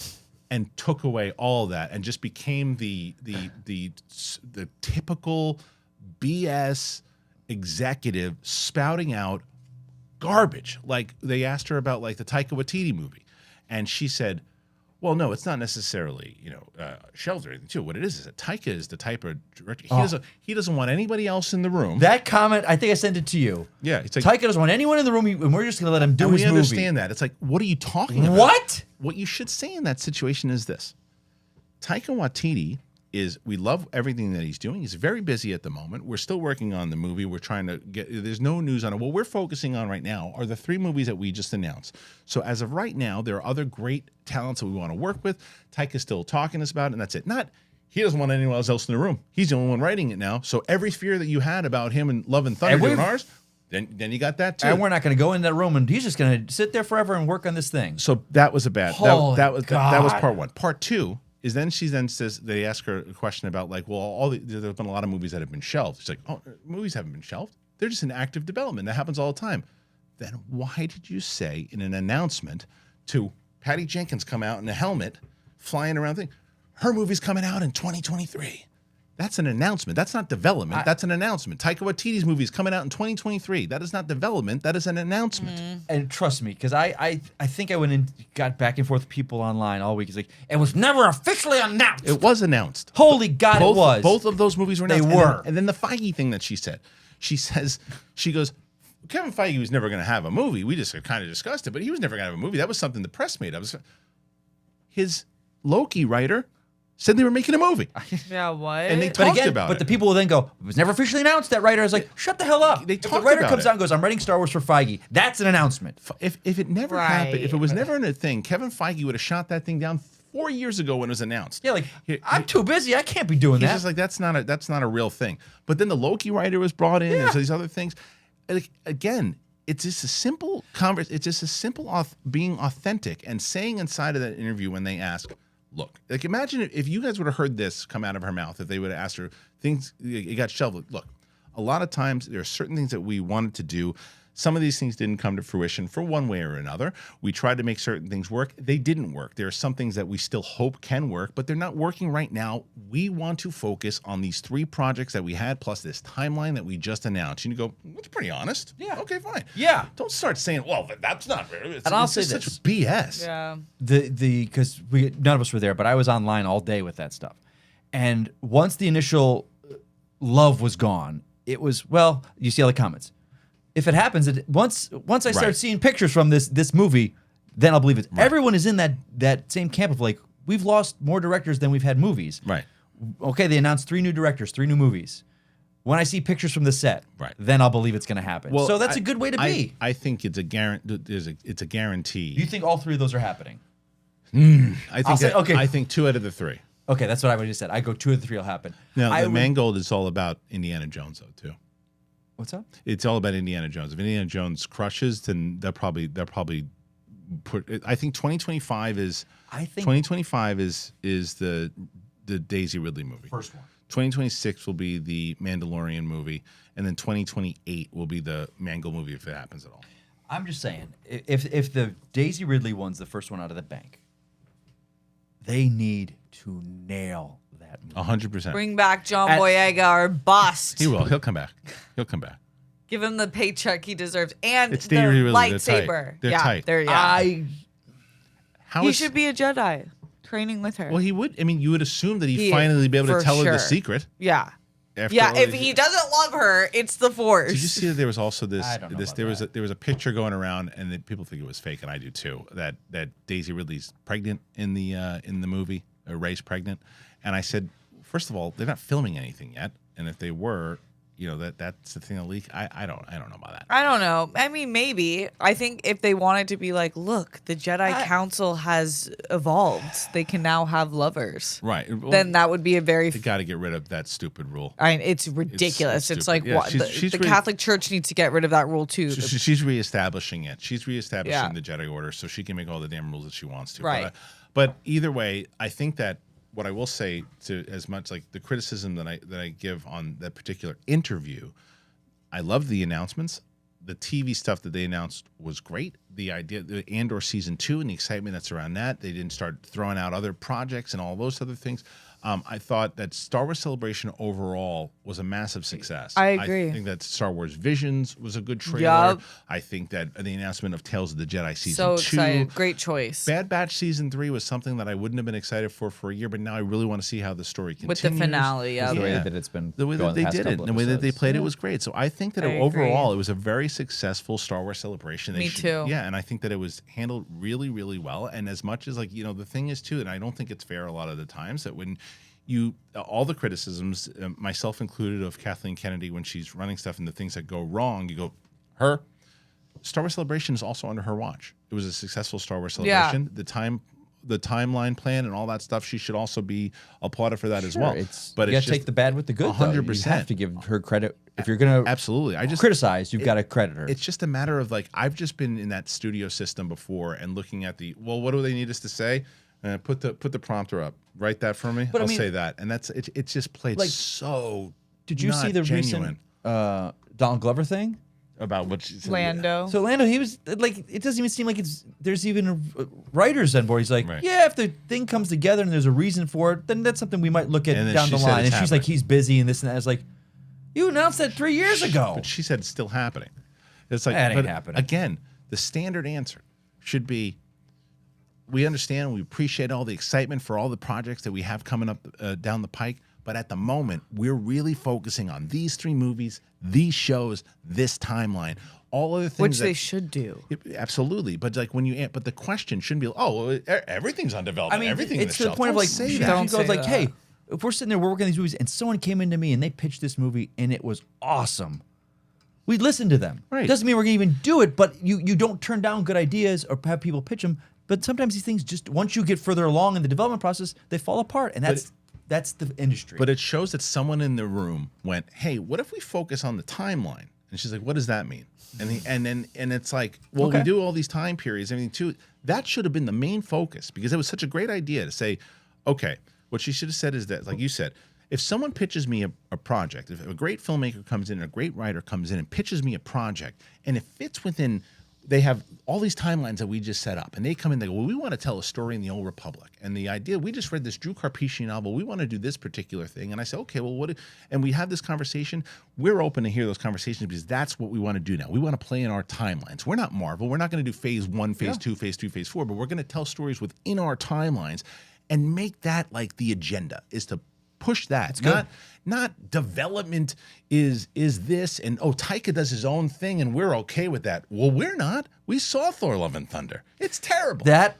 and took away all that and just became the typical BS executive spouting out garbage. Like they asked her about like the Taika Waititi movie, and she said, well, no, it's not necessarily, shells or anything, too. What it is that Taika is the type of director. He doesn't want anybody else in the room. That comment, I think I sent it to you. Yeah, it's like, Taika doesn't want anyone in the room, and we're just going to let him do and his we movie. understand that. It's like, what are you talking about? What? What you should say in that situation is this. Taika Waititi we love everything that he's doing. He's very busy at the moment. We're still working on the movie. We're trying to there's no news on it. What we're focusing on right now are the 3 movies that we just announced. So as of right now, there are other great talents that we want to work with. Taika's still talking to us about it, and that's it. He doesn't want anyone else in the room. He's the only one writing it now. So every fear that you had about him and Love and Thunder doing ours, then you got that too. And we're not going to go in that room, and he's just going to sit there forever and work on this thing. So that was a bad. Holy that was God. part 1. Part 2 is then she then says they ask her a question about like, well, there's been a lot of movies that have been shelved. She's like, oh, movies haven't been shelved. They're just in active development. That happens all the time. then why did you say in an announcement to Patty Jenkins come out in a helmet, flying around thing, her movie's coming out in 2023? That's an announcement. That's not development. That's an announcement. Taika Waititi's movie is coming out in 2023. That is not development. That is an announcement. And trust me, because I think I went and got back and forth with people online all week. It's like, it was never officially announced. It was announced. Holy God, it was. Both of those movies were announced. They were. And then the Feige thing that she said. She goes, Kevin Feige was never going to have a movie. We just kind of discussed it, but he was never going to have a movie. That was something the press made up. His Loki writer said they were making a movie. Yeah, what? And they But talked again, about but it. the people will then go, it was never officially announced. That writer is like, shut the hell up. They If the talked writer about comes it. out and goes, I'm writing Star Wars for Feige, that's an announcement. If it never happened, if it Right. was never in a thing, Kevin Feige would have shot that thing down 4 years ago when it was announced. Yeah, like, I'm too busy. I can't be doing He's that. just like, that's not a real thing. But then the Loki writer was brought in. There's these other things. Like, again, it's just a simple It's just a simple being authentic and saying inside of that interview when they ask, look, like imagine if you guys would have heard this come out of her mouth, if they would have asked her things, it got shelved. Look, a lot of times there are certain things that we wanted to do. Some of these things didn't come to fruition for one way or another. We tried to make certain things work. They didn't work. There are some things that we still hope can work, but they're not working right now. We want to focus on these 3 projects that we had, plus this timeline that we just announced. And you go, that's pretty honest. Yeah. Okay, fine. Yeah. Don't start saying, well, that's not real. And I'll It's say just this. such BS. yeah. Because none of us were there, but I was online all day with that stuff. And once the initial love was gone, it was, well, you see all the comments. If it happens, once I start Right. seeing pictures from this movie, then I'll believe it. Everyone is in that same camp of like, we've lost more directors than we've had movies. Right. Okay, they announced 3 new directors, 3 new movies. When I see pictures from the set, Right. then I'll believe it's going to happen. Well, so that's a good way to be. I think it's a it's a guarantee. You think all 3 of those are happening? I think okay. I think 2 out of the 3. Okay, that's what I would have said. I go 2 of the 3 will happen. Now, I the would- Mangold is all about Indiana Jones, though, too. What's up? It's all about Indiana Jones. If Indiana Jones crushes, then they'll probably put. I think 2025 is. I think 2025 is the Daisy Ridley movie. first one. 2026 will be the Mandalorian movie, and then 2028 will be the Mangold movie if it happens at all. I'm just saying, if the Daisy Ridley one's the first one out of the bank, they need to nail that movie. 100%. Bring back John At- Boyega or bust. He will. He'll come back. He'll come back. Give him the paycheck he deserves and It's the Daisy Ridley. They're tight. lightsaber. They're yeah, tight. There, yeah. How he is- should be a Jedi, training with her. Well, he would. I mean, you would assume that he'd He- finally be able to for tell her the sure. secret. yeah. After Yeah, all if these- he doesn't love her, it's the Force. Did you see that there was also this? I don't know about There was a picture going around, and that people think it was fake, and I do too. That Daisy Ridley's pregnant in the movie, or Rey's pregnant, and I said, first of all, they're not filming anything yet, and if they were, that's the thing that leak. I don't know about that. I don't know. I mean, maybe. I think if they wanted to be like, look, the Jedi Council has evolved. They can now have lovers. Right. Well, Then that would be a very. they got to get rid of that stupid rule. I mean, it's ridiculous. It's, stupid. like Yeah, what she's the really- Catholic Church needs to get rid of that rule too. She's reestablishing it. She's reestablishing Yeah. the Jedi Order, so she can make all the damn rules that she wants to. Right. But either way, I think that what I will say to as much like the criticism that I give on that particular interview, I love the announcements. The TV stuff that they announced was great. The idea, the Andor season 2 and the excitement that's around that. They didn't start throwing out other projects and all those other things. I thought that Star Wars Celebration overall was a massive success. I agree. I think that Star Wars Visions was a good trailer. Yup. I think that the announcement of Tales of the Jedi season So 2. excited. Great choice. Bad Batch season 3 was something that I wouldn't have been excited for a year, but now I really want to see how the story continues. With the finale, yeah. The way Yeah. that it's been The way going that they past did it, couple and the way that they episodes. played it was great. So I think that I agree. overall it was a very successful Star Wars celebration. Me too. Yeah, and I think that it was handled really, really well. And as much as the thing is too, and I don't think it's fair a lot of the times that when all the criticisms, myself included, of Kathleen Kennedy when she's running stuff and the things that go wrong, you go, her. Star Wars Celebration is also under her watch. It was a successful Star Wars Celebration. The timeline plan and all that stuff, she should also be applauded for that as well. But you got it's to take the bad with the good. 100%. You have to give her credit. If you're gonna Absolutely. I just criticize, you've got to credit her. It's just a matter of I've just been in that studio system before and looking at what do they need us to say? Put the prompter up. Write that for me. But I I'll mean- say that. And it's just played Like, so Did you not see the genuine. recent Donald Glover thing? about what she said. Lando. So Lando, he was like, it doesn't even seem like there's even writers on board. He's like, Right. yeah, if the thing comes together and there's a reason for it, then that's something we might look at And then down she the said line. it's And she's like, happening. he's busy and this and that. It's like, you announced that 3 years ago. But she said it's still happening. It's like That ain't but happening. Again, the standard answer should be: we understand, we appreciate all the excitement for all the projects that we have coming up down the pike. But at the moment, we're really focusing on these 3 movies, these shows, this timeline. All other things, Which that, they should do. absolutely. But like but the question shouldn't be, oh, everything's on I development. medon't. Everything It's in to the the shelf. point of Don't like, say she that. Don't goes say like, that. hey, if we're sitting there, we're working on these movies, and someone came into me and they pitched this movie and it was awesome, we listen to them. Right. Doesn't mean we're gonna even do it, but you don't turn down good ideas or have people pitch them. But sometimes these things just once you get further along in the development process, they fall apart, and that's the industry. But it shows that someone in the room went, "Hey, what if we focus on the timeline?" And she's like, "What does that mean?" And it's like, well, Okay. we do all these time periods, everything too. That should have been the main focus because it was such a great idea to say, okay, what she should have said is that, like you said, if someone pitches me a project, if a great filmmaker comes in, or a great writer comes in and pitches me a project, and it fits within, they have all these timelines that we just set up, and they come in, they go, well, we want to tell a story in the Old Republic, and the idea, we just read this Drew Karpyshyn novel, we want to do this particular thing, and I say, okay, well, and we have this conversation, we're open to hear those conversations because that's what we want to do now. We want to play in our timelines. We're not Marvel. We're not going to do phase 1, phase 2, phase 3, phase 4, but we're going to tell stories within our timelines and make that like the agenda is to push that. Not development is this, and Taika does his own thing and we're okay with that. Well, we're not. We saw Thor: Love and Thunder. It's terrible. that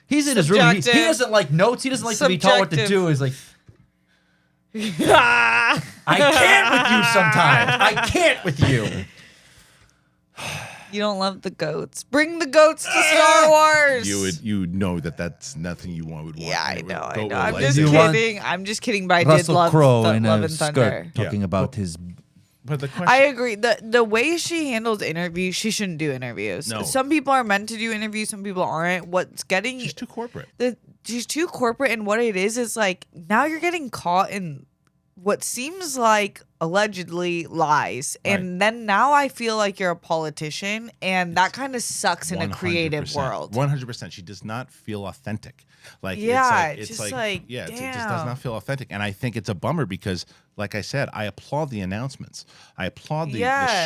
he's in his room. He Subjective. doesn't like notes. He doesn't like to be told what to Subjective. do. He's like, I can't with you sometimes. I can't with you. You don't love the goats. Bring the goats to Star Wars. you would know that that's nothing you would want. Yeah, I It would know. go I'm like just You this. want kidding. I'm just kidding. But I did Russell love Crowe in Love a and Thunder. skirt talking about his. But the question, I agree. The way she handles interviews, she shouldn't do interviews. No. Some people are meant to do interviews. Some people aren't. What's getting she's too corporate. she's too corporate, and what it is like now you're getting caught in what seems like allegedly lies, and then now I feel like you're a politician, and that kind of sucks in a creative world. 100%. She does not feel authentic. Like Yeah, it's just like like, yeah, it just does damn. not feel authentic, and I think it's a bummer because, like I said, I applaud the announcements. I applaud the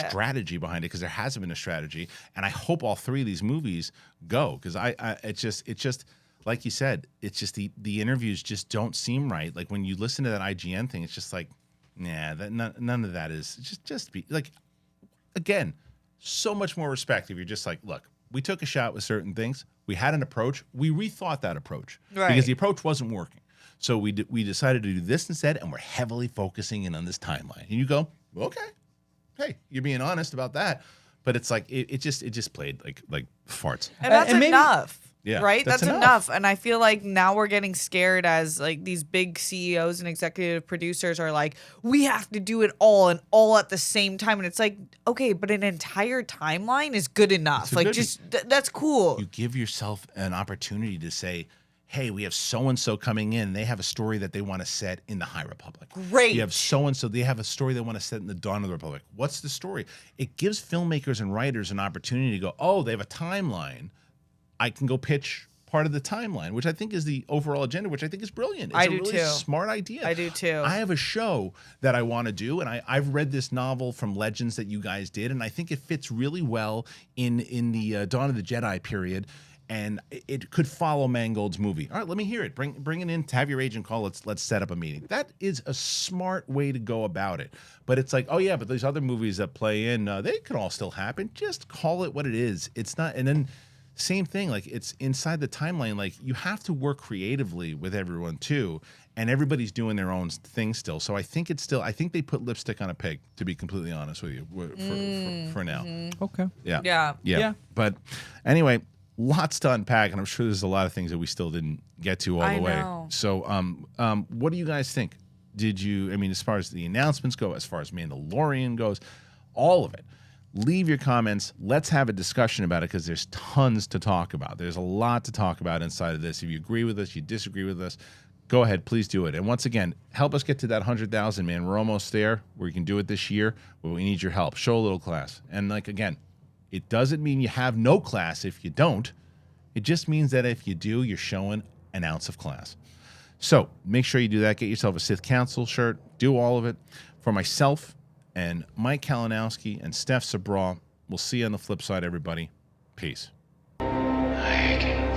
strategy behind it because there hasn't been a strategy, and I hope all 3 of these movies go because it's just. Like you said, it's just the interviews just don't seem right. Like when you listen to that IGN thing, it's just like, nah, none of that is just be like. Again, so much more respect if you're just like, look, we took a shot with certain things. We had an approach. We rethought that approach because the approach wasn't working. So we decided to do this instead, and we're heavily focusing in on this timeline. And you go, okay, hey, you're being honest about that. But it's like it just played like farts. And that's and maybe- enough. Yeah, Right? that's That's enough. enough. And I feel like now we're getting scared as like these big CEOs and executive producers are like, we have to do it all and all at the same time. And it's like, okay, but an entire timeline is good enough. It's a Like good- just that's cool. You give yourself an opportunity to say, hey, we have so-and-so coming in. They have a story that they want to set in the High Republic. Great. You have so-and-so. They have a story they want to set in the Dawn of the Republic. What's the story? It gives filmmakers and writers an opportunity to go, oh, they have a timeline. I can go pitch part of the timeline, which I think is the overall agenda, which I think is brilliant. It's I a do really too. smart idea. I do too. I have a show that I want to do, and I've read this novel from Legends that you guys did, and I think it fits really well in the Dawn of the Jedi period, and it could follow Mangold's movie. All right, let me hear it. Bring it in. To have your agent call. Let's set up a meeting. That is a smart way to go about it. But it's like, oh yeah, but these other movies that play in, they could all still happen. Just call it what it is. It's not, and then. Same thing, like it's inside the timeline. Like you have to work creatively with everyone too, and everybody's doing their own thing still. So I think I think they put lipstick on a pig. To be completely honest with you, for now. Okay. Yeah. But anyway, lots to unpack, and I'm sure there's a lot of things that we still didn't get to all I the way. know. So, what do you guys think? I mean, as far as the announcements go, as far as Mandalorian goes, all of it. Leave your comments. Let's have a discussion about it because there's tons to talk about. There's a lot to talk about inside of this. If you agree with us, you disagree with us, go ahead, please do it. And once again, help us get to that 100,000, man. We're almost there. We can do it this year, but we need your help. Show a little class. And like, again, it doesn't mean you have no class if you don't. It just means that if you do, you're showing an ounce of class. So make sure you do that. Get yourself a Sith Concil shirt. Do all of it. For myself and Mike Kalinowski and Steph Sabra, we'll see you on the flip side, everybody. Peace. I can